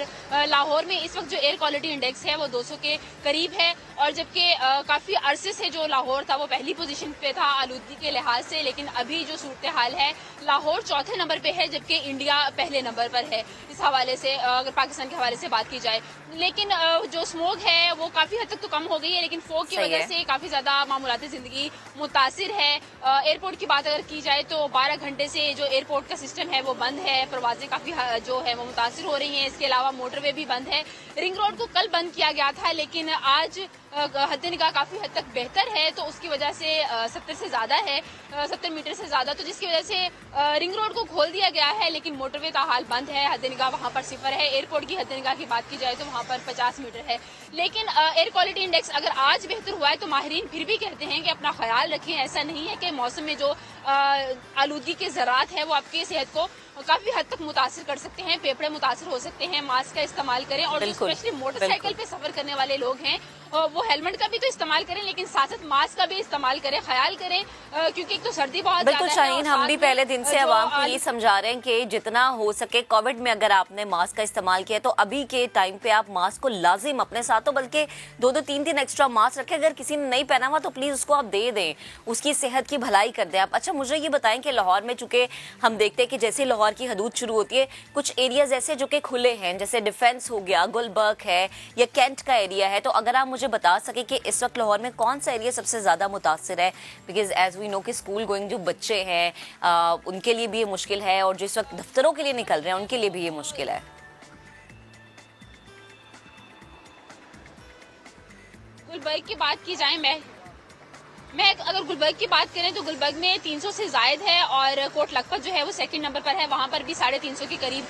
لاہور میں اس وقت جو ایئر کوالٹی انڈیکس ہے وہ 200 کے قریب ہے. اور جبکہ کافی عرصے سے جو لاہور تھا وہ پہلی پوزیشن پہ تھا آلودگی کے لحاظ سے, لیکن ابھی جو صورتحال ہے لاہور چوتھے نمبر پہ ہے جبکہ انڈیا پہلے نمبر پر ہے اس حوالے سے, اگر پاکستان کے حوالے سے بات کی جائے. لیکن جو اسموک ہے وہ کافی حد تک تو کم ہو گئی ہے, لیکن فوگ کی وجہ سے کافی زیادہ معمولات زندگی متاثر ہے. ایئرپورٹ کی بات اگر کی جائے تو 12 گھنٹے سے جو ایئرپورٹ کا سسٹم ہے وہ بند ہے, پروازیں کافی جو ہے وہ متاثر ہو رہی ہیں. اس کے علاوہ موٹر وے بھی بند ہے. رنگ روڈ کو کل بند کیا گیا تھا لیکن آج حد نگاہ کافی حد تک بہتر ہے, تو اس کی وجہ سے 70 سے زیادہ ہے, 70 میٹر سے زیادہ, تو جس کی وجہ سے رنگ روڈ کو کھول دیا گیا ہے. لیکن موٹر وے تاحال بند ہے, حد نگاہ وہاں پر 0 ہے. ایئرپورٹ کی حد نگاہ کی بات کی جائے تو وہاں پر 50 میٹر ہے. لیکن ایئر کوالٹی انڈیکس اگر آج بہتر ہوا ہے تو ماہرین پھر بھی کہتے ہیں کہ اپنا خیال رکھیں. ایسا نہیں ہے کہ موسم میں جو آلودگی کے ذرات ہیں وہ آپ کی صحت کو کافی حد تک متاثر کر سکتے ہیں, پھیپھڑے متاثر ہو سکتے ہیں. ماسک کا استعمال کریں اور جو اسپیشلی موٹر سائیکل پہ سفر کرنے والے لوگ ہیں وہ ہیلمٹ کا بھی تو استعمال کریں لیکن ساتھ ساتھ ماسک کا بھی استعمال کریں, خیال کریں, کیونکہ ایک تو سردی بہت زیادہ ہے. بالکل شاہین, ہم بھی پہلے دن سے عوام کو یہ سمجھا رہے ہیں کہ جتنا ہو سکے کووڈ میں اگر آپ نے ماسک کا استعمال کیا تو ابھی کے ٹائم پہ آپ ماسک کو لازم اپنے ساتھ ہو, بلکہ 2-3 ایکسٹرا ماسک رکھیں. اگر کسی نے نہیں پہنا ہوا تو پلیز اس کو آپ دے دیں, اس کی صحت کی بھلائی کر دیں آپ. اچھا مجھے یہ بتائیں کہ لاہور میں چونکہ ہم دیکھتے ہیں کہ جیسے لاہور کی حدود شروع ہوتی ہے کچھ ایریاز ایسے جو کہ کھلے ہیں, جیسے ڈیفینس ہو گیا, گلبرگ ہے یا کینٹ کا ایریا ہے, تو اگر آپ مجھے بتا سکیں کہ اس وقت لاہور میں کون سا ایریا سب سے زیادہ متاثر ہے؟ بیکاز ایز وی نو کہ اسکول گوئنگ جو بچے ہیں ان کے لیے بھی یہ مشکل ہے اور جو اس وقت دفتروں کے لیے نکل رہے ہیں ان کے لیے بھی یہ مشکل ہے. گلبرگ کی بات کی جائے, میں اگر گلبرگ کی بات کریں تو گلبرگ میں 300 سے زائد ہے اور کوٹ لکھپت جو ہے وہ 2nd نمبر پر ہے. وہاں پر بھی 350 کے قریب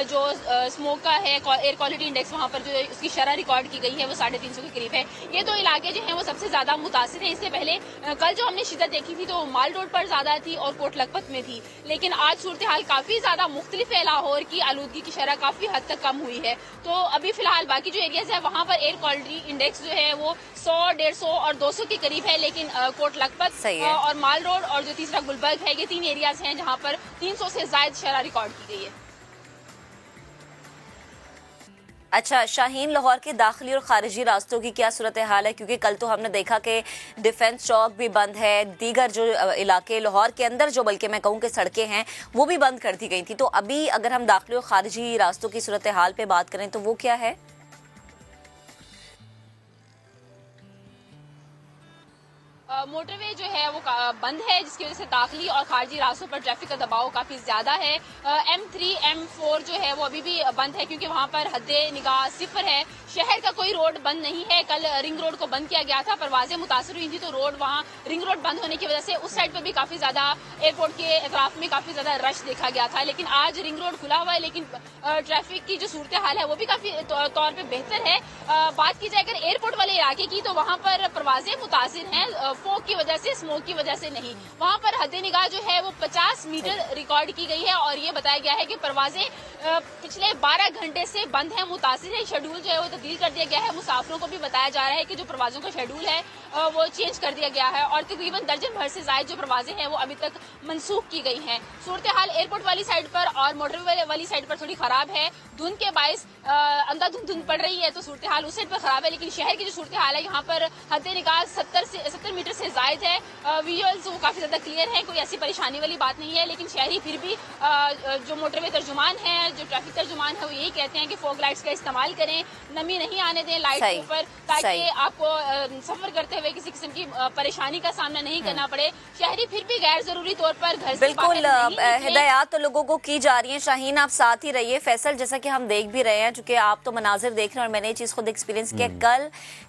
جو اسموک کا ہے ایئر کوالٹی انڈیکس وہاں پر جو اس کی شرح ریکارڈ کی گئی ہے وہ 350 کے قریب ہے. یہ دو علاقے جو ہیں وہ سب سے زیادہ متاثر ہیں. اس سے پہلے کل جو ہم نے شدت دیکھی تھی تو مال روڈ پر زیادہ تھی اور کوٹ لکھپت میں تھی, لیکن آج صورتحال کافی زیادہ مختلف ہے. لاہور کی آلودگی کی شرح کافی حد تک کم ہوئی ہے. تو ابھی فی الحال باقی جو ایریاز ہیں وہاں پر ایئر کوالٹی انڈیکس جو ہے وہ 100, 150 اور 200 کے قریب ہے, لیکن کوٹ لکھپت اور مال روڈ اور جو تیسرا گلبرگ ہے یہ 3 ایریاز ہیں جہاں پر 300 سے زائد شرح ریکارڈ کی گئی ہے. اچھا شاہین، لاہور کے داخلی اور خارجی راستوں کی کیا صورتحال ہے؟ کیونکہ کل تو ہم نے دیکھا کہ ڈیفنس چوک بھی بند ہے، دیگر جو علاقے لاہور کے اندر جو بلکہ میں کہوں کہ سڑکیں ہیں وہ بھی بند کر دی گئی تھی، تو ابھی اگر ہم داخلی اور خارجی راستوں کی صورتحال پہ بات کریں تو وہ کیا ہے؟ موٹر وے جو ہے وہ بند ہے، جس کی وجہ سے داخلی اور خارجی راستوں پر ٹریفک کا دباؤ کافی زیادہ ہے۔ M3 M4 جو ہے وہ ابھی بھی بند ہے کیونکہ وہاں پر حد نگاہ صفر ہے۔ شہر کا کوئی روڈ بند نہیں ہے، کل رنگ روڈ کو بند کیا گیا تھا، پروازیں متاثر ہوئی تھی تو روڈ وہاں رنگ روڈ بند ہونے کی وجہ سے اس سائڈ پہ بھی کافی زیادہ ایئرپورٹ کے اطراف میں کافی زیادہ رش دیکھا گیا تھا، لیکن آج رنگ روڈ کھلا ہوا ہے، لیکن ٹریفک کی جو صورتحال ہے وہ بھی کافی طور پہ بہتر ہے۔ بات کی جائے اگر ایئرپورٹ والے علاقے کی تو وہاں پر پروازیں متاثر ہیں، فوگ کی وجہ سے، اسموک کی وجہ سے نہیں۔ وہاں پر حد نگاہ جو ہے وہ 50 میٹر ریکارڈ کی گئی ہے اور یہ بتایا گیا ہے کہ پروازیں پچھلے 12 گھنٹے سے بند ہیں، متاثر ہے۔ شیڈول جو ہے وہ تبدیل کر دیا گیا ہے، مسافروں کو بھی بتایا جا رہا ہے کہ جو پروازوں کا شیڈول ہے وہ چینج کر دیا گیا ہے اور تقریباً درجن بھر سے زائد جو پروازیں ہیں وہ ابھی تک منسوخ کی گئی ہیں۔ صورتحال ایئرپورٹ والی سائڈ پر اور موٹر وے والی سائڈ پر تھوڑی خراب ہے، دھند کے باعث اندھا دھند پڑ رہی ہے تو صورتحال اس سائڈ پر خراب ہے، لیکن شہر کی جو صورتحال ہے یہاں پر حد نگاہ 70 میٹر سے زائد ہے۔ ویژولز وہ کافی زیادہ کلیئر ہیں، کوئی ایسی پریشانی والی بات نہیں ہے، لیکن شہری پھر بھی جو موٹر وے ترجمان ہیں، جو ٹریفک ترجمان ہے وہ یہی کہتے ہیں کہ فوگ لائٹس کا استعمال کریں، نمی نہیں آنے دیں لائٹ کے اوپر تاکہ آپ کو سفر کرتے ہوئے کسی قسم کی پریشانی کا سامنا نہیں کرنا پڑے۔ شہری پھر بھی غیر ضروری طور پر گھر سے بالکل ہدایات تو لوگوں کو کی جا رہی ہیں۔ شاہین آپ ساتھ ہی رہیے۔ فیصل، جیسا کہ ہم دیکھ بھی رہے ہیں، چونکہ آپ تو مناظر دیکھ رہے ہیں اور میں نے یہ چیز خود ایکسپیرینس کیا،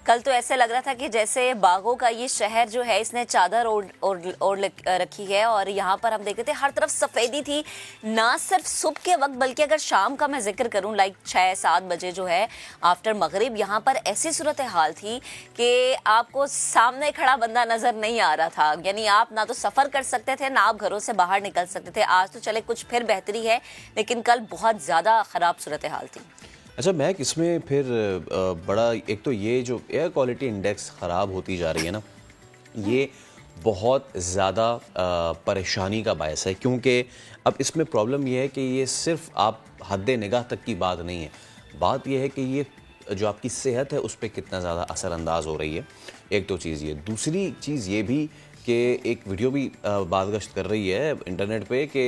کل تو ایسے لگ رہا تھا کہ جیسے باغوں کا یہ شہر جو ہے اس نے چادر اوڑھ رکھی ہے اور یہاں پر ہم دیکھ رہے تھے ہر طرف سفیدی تھی، نہ صرف صبح کے وقت بلکہ اگر شام کا میں ذکر کروں 6-7 بجے جو ہے آفٹر مغرب یہاں پر ایسی صورتحال تھی کہ آپ کو سامنے کھڑا بندہ نظر نہیں آ رہا تھا، یعنی آپ نہ تو سفر کر سکتے تھے نہ آپ گھروں سے باہر نکل سکتے تھے۔ آج تو چلے کچھ پھر بہتری ہے، لیکن کل بہت زیادہ خراب صورتحال تھی۔ اچھا مہک، اس میں پھر بڑا ایک تو یہ جو ایئر کوالٹی انڈیکس خراب ہوتی جا رہی ہے نا، یہ بہت زیادہ پریشانی کا باعث ہے، کیونکہ اب اس میں پرابلم یہ ہے کہ یہ صرف آپ حد نگاہ تک کی بات نہیں ہے، بات یہ ہے کہ یہ جو آپ کی صحت ہے اس پہ کتنا زیادہ اثر انداز ہو رہی ہے۔ ایک تو چیز یہ، دوسری چیز یہ بھی کہ ایک ویڈیو بھی بازگشت کر رہی ہے انٹرنیٹ پہ کہ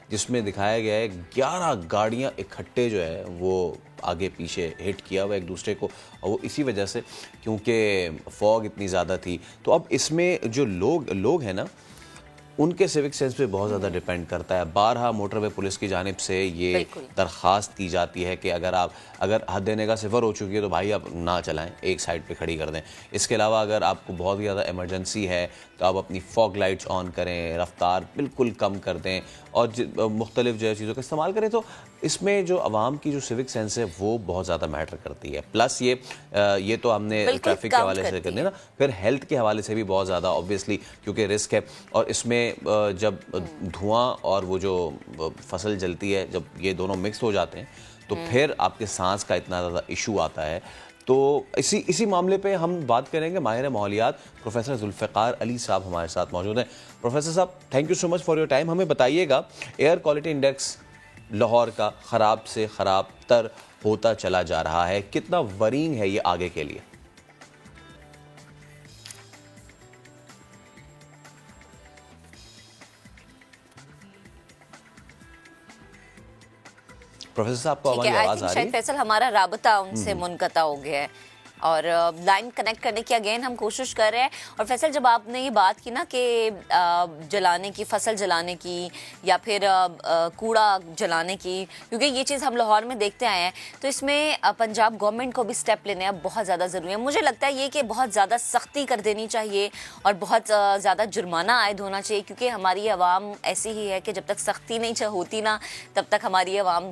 جس میں دکھایا گیا ہے 11 گاڑیاں اکٹھے جو ہے وہ آگے پیچھے ہٹ کیا ہوا ایک دوسرے کو، اور وہ اسی وجہ سے کیونکہ فوگ اتنی زیادہ تھی۔ تو اب اس میں جو لوگ ہیں نا، ان کے سیوک سینس پہ بہت زیادہ ڈیپینڈ کرتا ہے۔ بارہا موٹر وے پولیس کی جانب سے یہ درخواست کی جاتی ہے کہ اگر حد نگاہ صفر ہو چکی ہے تو بھائی آپ نہ چلائیں، ایک سائڈ پہ کھڑی کر دیں۔ اس کے علاوہ اگر آپ کو بہت زیادہ ایمرجنسی ہے تو آپ اپنی فوگ لائٹس آن کریں، رفتار بالکل کم کر دیں اور مختلف جو چیزوں کا استعمال کریں۔ تو اس میں جو عوام کی جو سیوک سینس ہے وہ بہت زیادہ میٹر کرتی ہے۔ پلس یہ تو ہم نے ٹریفک کے حوالے سے کرنے نا، پھر ہیلتھ کے حوالے سے بھی بہت زیادہ آبویسلی کیونکہ رسک ہے، اور اس میں جب دھواں اور وہ جو فصل جلتی ہے جب یہ دونوں مکس ہو جاتے ہیں تو پھر آپ کے سانس کا اتنا زیادہ ایشو آتا ہے۔ تو اسی معاملے پہ ہم بات کریں گے، ماہر ماحولیات پروفیسر ذوالفقار علی صاحب ہمارے ساتھ موجود ہیں۔ پروفیسر صاحب، thank you so much for your time. ہمیں بتائیے گا ایئر کوالٹی انڈیکس لاہور کا خراب سے خراب تر ہوتا چلا جا رہا ہے، کتنا ورینگ ہے یہ آگے کے لیے؟ پروفیسر صاحب کو ہماری آواز آ رہی ہے؟ فیصل، ہمارا رابطہ ان سے منقطع ہو گیا ہے اور لائن کنیکٹ کرنے کی اگین ہم کوشش کر رہے ہیں۔ اور فیصل، جب آپ نے یہ بات کی نا کہ جلانے کی، فصل جلانے کی یا پھر کوڑا جلانے کی، کیونکہ یہ چیز ہم لاہور میں دیکھتے آئے ہیں، تو اس میں پنجاب گورنمنٹ کو بھی سٹیپ لینے اب بہت زیادہ ضروری ہے۔ مجھے لگتا ہے یہ کہ بہت زیادہ سختی کر دینی چاہیے اور بہت زیادہ جرمانہ عائد ہونا چاہیے، کیونکہ ہماری عوام ایسی ہی ہے کہ جب تک سختی نہیں ہوتی نا تب تک ہماری عوام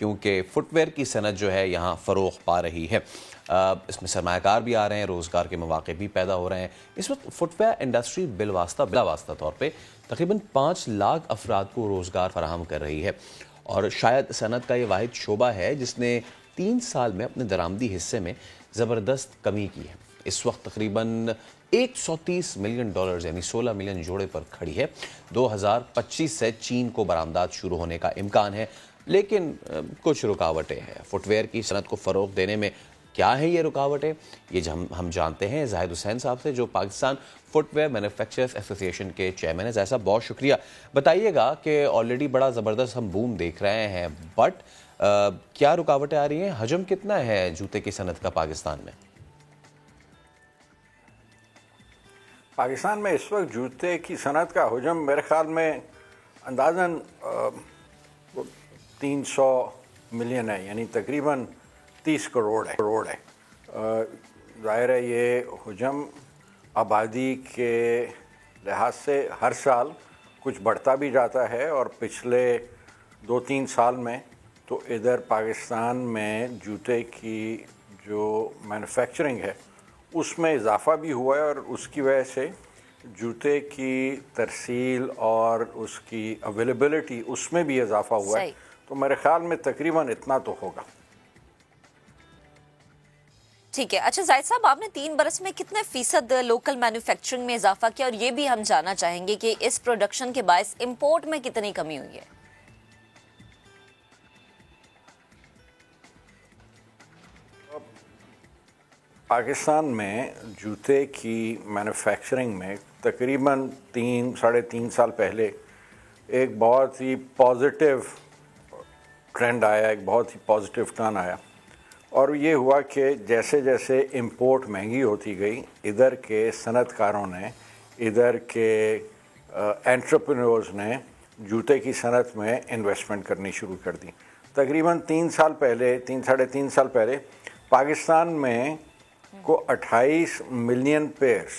کیونکہ فٹ ویئر کی صنعت جو ہے یہاں فروغ پا رہی ہے. اس میں سرمایہ کار بھی آ رہے ہیں, روزگار کے مواقع بھی پیدا ہو رہے ہیں. اس وقت فٹ ویئر انڈسٹری بلا واسطہ طور پہ تقریباً 5 لاکھ افراد کو روزگار فراہم کر رہی ہے, اور شاید صنعت کا یہ واحد شعبہ ہے جس نے 3 سال میں اپنے درآمدی حصے میں زبردست کمی کی ہے. اس وقت تقریباً $130 ملین یعنی 16 ملین جوڑے پر کھڑی ہے. 2025 سے چین کو برآمدات شروع ہونے کا امکان ہے, لیکن کچھ رکاوٹیں ہیں. فٹ ویئر کی صنعت کو فروغ دینے میں کیا ہے یہ رکاوٹیں, یہ ہم جانتے ہیں زاہد حسین صاحب سے, جو پاکستان فٹ ویئر مینوفیکچررز ایسوسی ایشن کے چیئرمین ہیں. زاہد صاحب بہت شکریہ. بتائیے گا کہ آلریڈی بڑا زبردست ہم بوم دیکھ رہے ہیں, بٹ کیا رکاوٹیں آ رہی ہیں؟ حجم کتنا ہے جوتے کی صنعت کا پاکستان میں؟ پاکستان میں اس وقت جوتے کی صنعت کا حجم میرے خیال میں اندازاً 300 ملین ہے, یعنی تقریباً 30 کروڑ ہے. ظاہر ہے یہ حجم آبادی کے لحاظ سے ہر سال کچھ بڑھتا بھی جاتا ہے, اور پچھلے 2-3 سال میں تو ادھر پاکستان میں جوتے کی جو مینوفیکچرنگ ہے اس میں اضافہ بھی ہوا ہے, اور اس کی وجہ سے جوتے کی ترسیل اور اس کی اویلیبلٹی اس میں بھی اضافہ ہوا ہے. تو میرے خیال میں تقریباً اتنا تو ہوگا. ٹھیک ہے. اچھا زاہد صاحب, آپ نے 3 برس میں کتنے فیصد لوکل مینوفیکچرنگ میں اضافہ کیا, اور یہ بھی ہم جاننا چاہیں گے کہ اس پروڈکشن کے باعث امپورٹ میں کتنی کمی ہوئی ہے؟ پاکستان میں جوتے کی مینوفیکچرنگ میں تقریباً 3-3.5 سال پہلے ایک بہت ہی پازیٹیو ٹرینڈ آیا, ایک بہت ہی پازیٹیو ٹرن آیا, اور یہ ہوا کہ جیسے جیسے امپورٹ مہنگی ہوتی گئی, ادھر کے صنعت کاروں نے, ادھر کے انٹرپرینورز نے جوتے کی صنعت میں انویسٹمنٹ کرنی شروع کر دی. تقریباً 3 سال پہلے, 3-3.5 سال پہلے پاکستان میں کو 28 ملین پیئرز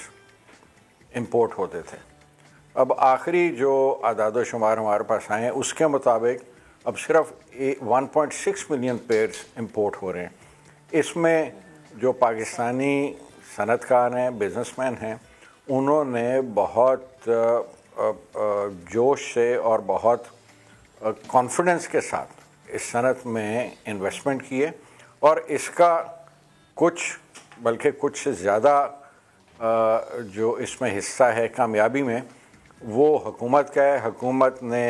امپورٹ ہوتے تھے. اب آخری جو اعداد و شمار ہمارے پاس آئے ہیں اس کے مطابق اب صرف 1.6 ملین پیئرز امپورٹ ہو رہے ہیں. اس میں جو پاکستانی صنعت کار ہیں, بزنس مین ہیں, انہوں نے بہت جوش سے اور بہت کانفیڈنس کے ساتھ اس صنعت میں انویسٹمنٹ کیے, اور اس کا بلکہ کچھ سے زیادہ جو اس میں حصہ ہے کامیابی میں وہ حکومت کا ہے. حکومت نے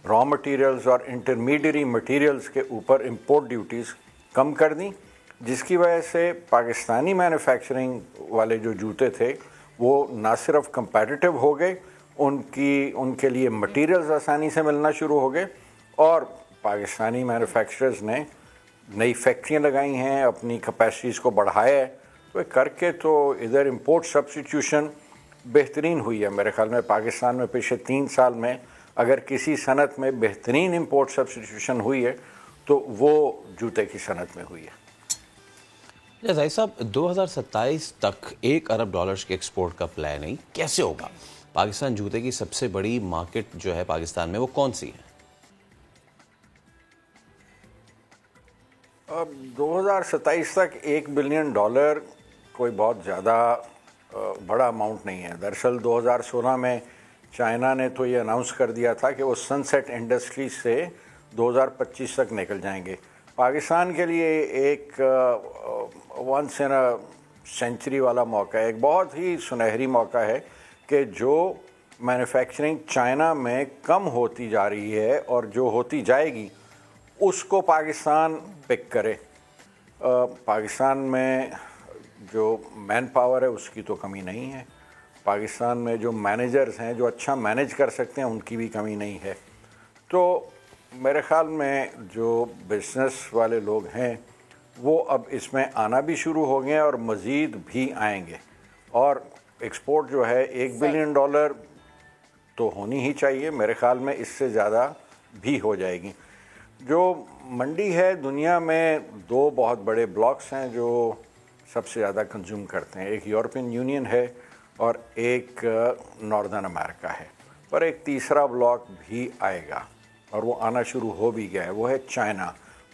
را مٹیریلز اور انٹرمیڈیری مٹیریلز کے اوپر امپورٹ ڈیوٹیز کم کر دیں, جس کی وجہ سے پاکستانی مینوفیکچرنگ والے جو جوتے تھے وہ نہ صرف کمپیٹیٹیو ہو گئے, ان کے لیے مٹیریلز آسانی سے ملنا شروع ہو گئے, اور پاکستانی مینوفیکچررز نے نئی فیکٹریاں لگائی ہیں, اپنی کیپیسٹیز کو بڑھایا ہے. تو کر کے تو ادھر امپورٹ سبسٹیٹیوشن بہترین ہوئی ہے. میرے خیال میں پاکستان میں پچھلے 3 سال میں اگر کسی صنعت میں بہترین امپورٹ سبسٹیٹیوشن ہوئی ہے تو وہ جوتے کی صنعت میں ہوئی ہے. زاہد صاحب, 2027 تک $1 ارب کے ایکسپورٹ کا پلان ہے, کیسے ہوگا؟ پاکستان جوتے کی سب سے بڑی مارکیٹ جو ہے پاکستان میں وہ کون سی ہے؟ اب 2027 تک $1 بلین کوئی بہت زیادہ بڑا اماؤنٹ نہیں ہے. دراصل 2016 میں چائنا نے تو یہ اناؤنس کر دیا تھا کہ وہ سن سیٹ انڈسٹری سے 2025 تک نکل جائیں گے. پاکستان کے لیے ایک ونس ان اے سینچری والا موقع ہے, ایک بہت ہی سنہری موقع ہے کہ جو مینوفیکچرنگ چائنا میں کم ہوتی جا رہی ہے اور جو ہوتی جائے گی اس کو پاکستان پک کرے. پاکستان میں جو مین پاور ہے اس کی تو کمی نہیں ہے, پاکستان میں جو مینیجرز ہیں جو اچھا مینیج کر سکتے ہیں ان کی بھی کمی نہیں ہے. تو میرے خیال میں جو بزنس والے لوگ ہیں وہ اب اس میں آنا بھی شروع ہو گئے ہیں اور مزید بھی آئیں گے, اور ایکسپورٹ جو ہے $1 بلین تو ہونی ہی چاہیے. میرے خیال میں اس سے زیادہ بھی ہو جائے گی. جو منڈی ہے دنیا میں 2 بہت بڑے بلاکس ہیں جو سب سے زیادہ کنزیوم کرتے ہیں, ایک یورپین یونین ہے اور ایک ناردرن امریکہ ہے, اور ایک تیسرا بلاک بھی آئے گا اور وہ آنا شروع ہو بھی گیا ہے, وہ ہے چائنا.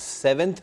7th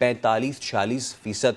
45-46%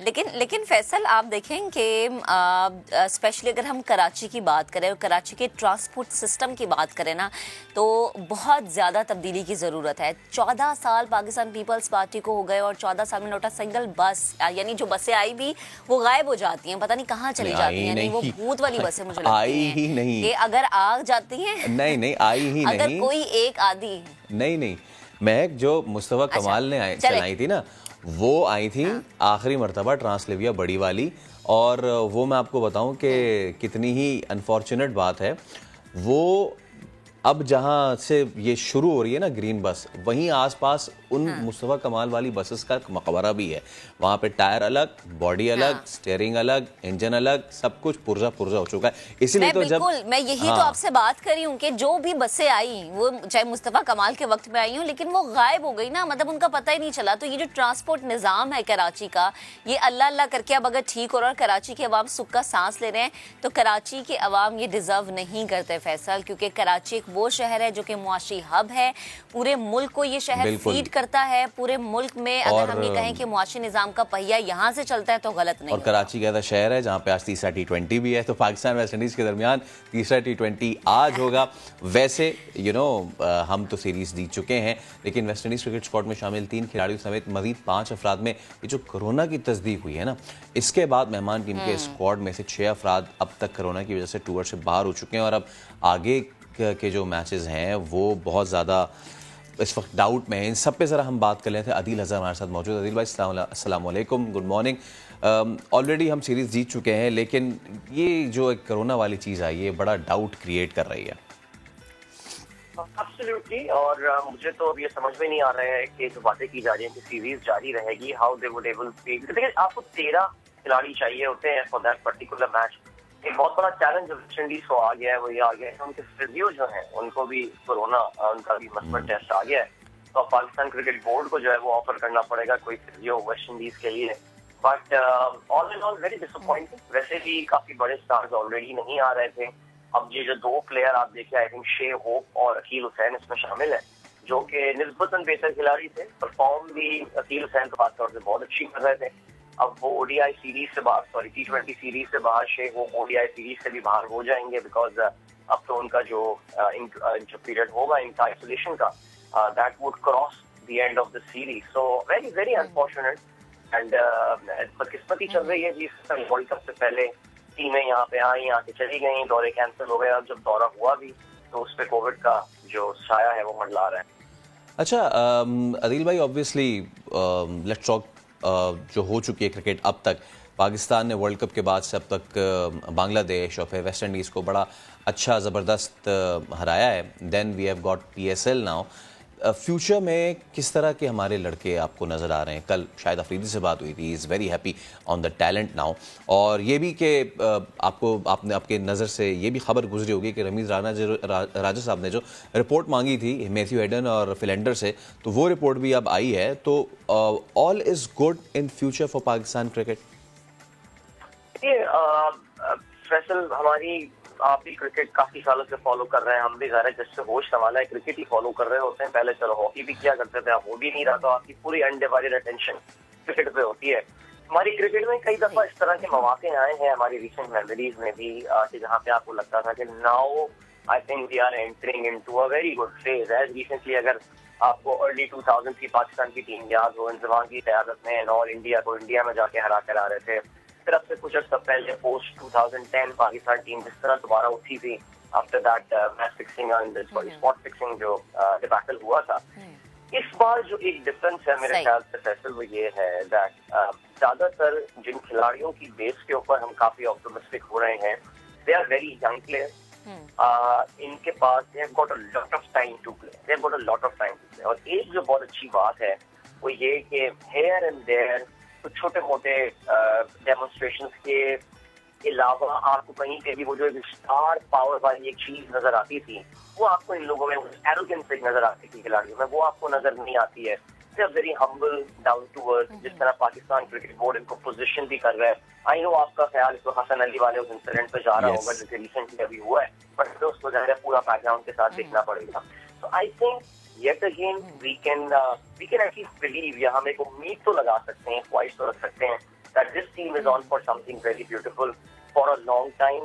لیکن فیصل آپ دیکھیں کہ اسپیشلی اگر ہم کراچی کی بات کریں اور کراچی کے ٹرانسپورٹ سسٹم کی بات کریں نا تو بہت زیادہ تبدیلی کی ضرورت ہے. 14 سال پاکستان پیپلز پارٹی کو ہو گئے اور 14 سال میں نوٹا سنگل بس یعنی جو بسیں آئی بھی وہ غائب ہو جاتی ہیں, پتہ نہیں کہاں چلی جاتی ہیں. نہیں وہ بھوت والی بسیں مجھے لگتی ہیں کہ اگر آ جاتی ہیں نہیں آئی ہی نہیں, اگر کوئی ایک آدھی نہیں مہک جو مصطفیٰ کمال نے چلائی تھی نا وہ آئی تھی آخری مرتبہ ٹرانسلیویا بڑی والی, اور وہ میں آپ کو بتاؤں کہ کتنی ہی انفارچونیٹ بات ہے, وہ اب جہاں سے یہ شروع ہو رہی ہے نا گرین بس, وہیں آس پاس ان مصطفیٰ کمال والی بسز کا مقبرہ بھی ہے. وہاں پہ ٹائر الگ, باڈی الگ, سٹیئرنگ الگ, انجن الگ, سب کچھ پرزا ہو چکا ہے. اسی لیے تو جب میں یہی تو آپ سے بات کر رہی ہوں کہ جو بھی بسیں آئیں وہ چاہے مصطفیٰ کمال کے وقت میں آئی ہوں لیکن وہ غائب ہو گئی نا, مطلب ان کا پتہ ہی نہیں چلا. تو یہ جو ٹرانسپورٹ نظام ہے کراچی کا, یہ اللہ کر کے اب اگر ٹھیک ہو رہا اور کراچی کے عوام سکھ کا سانس لے رہے ہیں تو کراچی کے عوام یہ ڈیزرو نہیں کرتے فیصل, کیونکہ کراچی ایک وہ شہر ہے جو کہ معاشی ہب ہے, پورے ملک کو یہ شہر فیڈ کرتا ہے. پورے ملک میں اگر ہم یہ کہیں کہ معاشی نظام کا پہیہ یہاں سے چلتا ہے تو غلط نہیں. اور کراچی کا ایسا شہر ہے جہاں پہ آج تیسرا T20 بھی ہے, تو پاکستان ویسٹ انڈیز کے درمیان تیسرا T20 آج ہوگا. ویسے ہم تو سیریز جیت چکے ہیں, لیکن ویسٹ انڈیز کرکٹ اسکواڈ میں شامل 3 کھلاڑیوں سمیت مزید 5 افراد میں یہ جو کرونا کی تصدیق ہوئی ہے نا, اس کے بعد مہمان ٹیم کے اسکواڈ میں سے 6 افراد اب تک کرونا کی وجہ سے ٹور سے باہر ہو چکے ہیں, اور اب آگے کے جو میچز ہیں وہ بہت زیادہ اس وقت ڈاؤٹ میں ہیں. ان سب پہ ذرا ہم بات کر لیتے ہیں. عدیل اظہر ہمارے ساتھ موجود. عدیل بھائی السلام علیکم, گڈ مارننگ. آلریڈی ہم سیریز جیت چکے ہیں, لیکن یہ جو ایک کرونا والی چیز آئی ہے بڑا ڈاؤٹ کریٹ کر رہی ہے. ایبسلیوٹلی, اور مجھے تو یہ سمجھ میں نہیں آ رہا ہے کہ جو باتیں کی جا رہی ہیں کہ سیریز جاری رہے گی, how they would able to, دیکھیں آپ کو 13 کھلاڑی چاہیے ہوتے ہیں فار دیٹ پرٹیکولر میچ. ایک بہت بڑا چیلنج ویسٹ انڈیز کو آ گیا ہے, وہ یہ آ گیا ہے ان کے فزیو جو ہیں ان کو بھی کورونا, ان کا بھی مثبت ٹیسٹ آ گیا ہے. تو پاکستان کرکٹ بورڈ کو جو ہے وہ آفر کرنا پڑے گا کوئی فزیو ویسٹ انڈیز کے لیے. But all in all very ڈسپوائنٹنگ. ویسے بھی کافی بڑے اسٹارز آلریڈی نہیں آ رہے تھے. اب یہ جو 2 پلیئر آپ دیکھیں, آئی تھنک شے ہوپ اور عقیل حسین اس میں شامل ہیں, جو کہ نسبتاً بہتر کھلاڑی تھے. پرفارم بھی عقیل حسین تو خاص طور سے بہت اچھی کر رہے تھے. اب وہ ODI سیریز سے باہر, T20 سیریز سے باہر, شے ہوپ ODI سیریز سے بھی باہر ہو جائیں گے, بیکاز اب تو ان کا جو پیریڈ ہوگا ان کا آئسولیشن کا, that would cross the end of the series. So very very unfortunate. And بدقسمتی چل رہی ہے جی, ورلڈ کپ سے پہلے ٹیمیں یہاں پہ آئیں, آ کے چلی گئیں, دورے کینسل ہو گئے. اب جب دورہ ہوا بھی تو اس پہ کووڈ کا جو سایہ ہے وہ منڈلا رہا ہے. اچھا عدیل بھائی, آبویسلی لیٹس ٹاک جو ہو چکی ہے کرکٹ اب تک. پاکستان نے ورلڈ کپ کے بعد سے اب تک بنگلہ دیش اور پھر ویسٹ انڈیز کو بڑا اچھا زبردست ہرایا ہے. Then we have got PSL now. Future میں کس طرح کے ہمارے لڑکے آپ کو نظر آ رہے ہیں؟ کل شاید افریدی سے بات ہوئی تھی, is very happy on the talent now. اور یہ بھی کہ آپ کے نظر سے یہ بھی خبر گزری ہوگی کہ رمیز راجہ صاحب نے جو رپورٹ مانگی تھی میتھیو ایڈن اور فلینڈر سے, تو وہ رپورٹ بھی اب آئی ہے. تو all is good in future for Pakistan cricket. Faisal, ہماری آپ بھی کرکٹ کافی سالوں سے فالو کر رہے ہیں, ہم بھی ظاہر ہے جس سے ہوش سنبھالا ہے کرکٹ ہی فالو کر رہے ہوتے ہیں. پہلے چلو ہاکی بھی کیا کرتے تھے, اب وہ بھی نہیں رہا, تو آپ کی پوری انڈیوائڈیڈ اٹینشن کرکٹ پہ ہوتی ہے. ہماری کرکٹ میں کئی دفعہ اس طرح کے مواقع آئے ہیں ہماری ریسنٹ میموریز میں بھی, جہاں پہ آپ کو لگتا تھا کہ now I think we are entering into a very good phase. As recently اگر آپ کو ارلی 2000 کی پاکستان کی ٹیم یاد ہو, انضمام کی قیادت میں آل انڈیا کو انڈیا میں جا کے ہرا کر آ رہے تھے. پھر اب سے کچھ عرصہ پہلے پوسٹ 2010 پاکستان ٹیم جس طرح دوبارہ اٹھی تھی after that match fixing and spot fixing جو ڈیبیکل ہوا تھا. اس بار جو ایک ڈفرنس ہے میرے خیال سے فیصل, وہ یہ ہے دیٹ زیادہ تر جن کھلاڑیوں کی بیس کے اوپر ہم کافی آپٹمسٹک ہو رہے ہیں, they are very young player. ان کے پاس they have got a lot of time to play, they have got a lot of time to play. اور ایک جو بہت اچھی بات ہے وہ یہ کہ ہیئر اینڈ دیئر کچھ چھوٹے موٹے ڈیمونسٹریشنز کے علاوہ آپ کو کہیں پہ بھی وہ جو اسٹار پاور والی ایک چیز نظر آتی تھی, وہ آپ کو ان لوگوں میں ایروگنس نظر آتی تھی کھلاڑیوں میں, وہ آپ کو نظر نہیں آتی ہے. Very humble, down to earth, جس طرح پاکستان کرکٹ بورڈ ان کو پوزیشن بھی کر رہا ہے. آئی نو آپ کا خیال اس کو حسن علی والے اس انسیڈنٹ پہ جا رہا ہوگا جو کہ ریسنٹلی ابھی ہوا ہے, بٹ اس کو ظاہر ہے پورا بیک گراؤنڈ کے ساتھ دیکھنا پڑے گا. تو I think yet again we can at least believe, یا ہم ایک امید تو لگا سکتے ہیں, خواہش تو رکھ سکتے ہیں that this team is on for something very beautiful for a long time.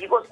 he was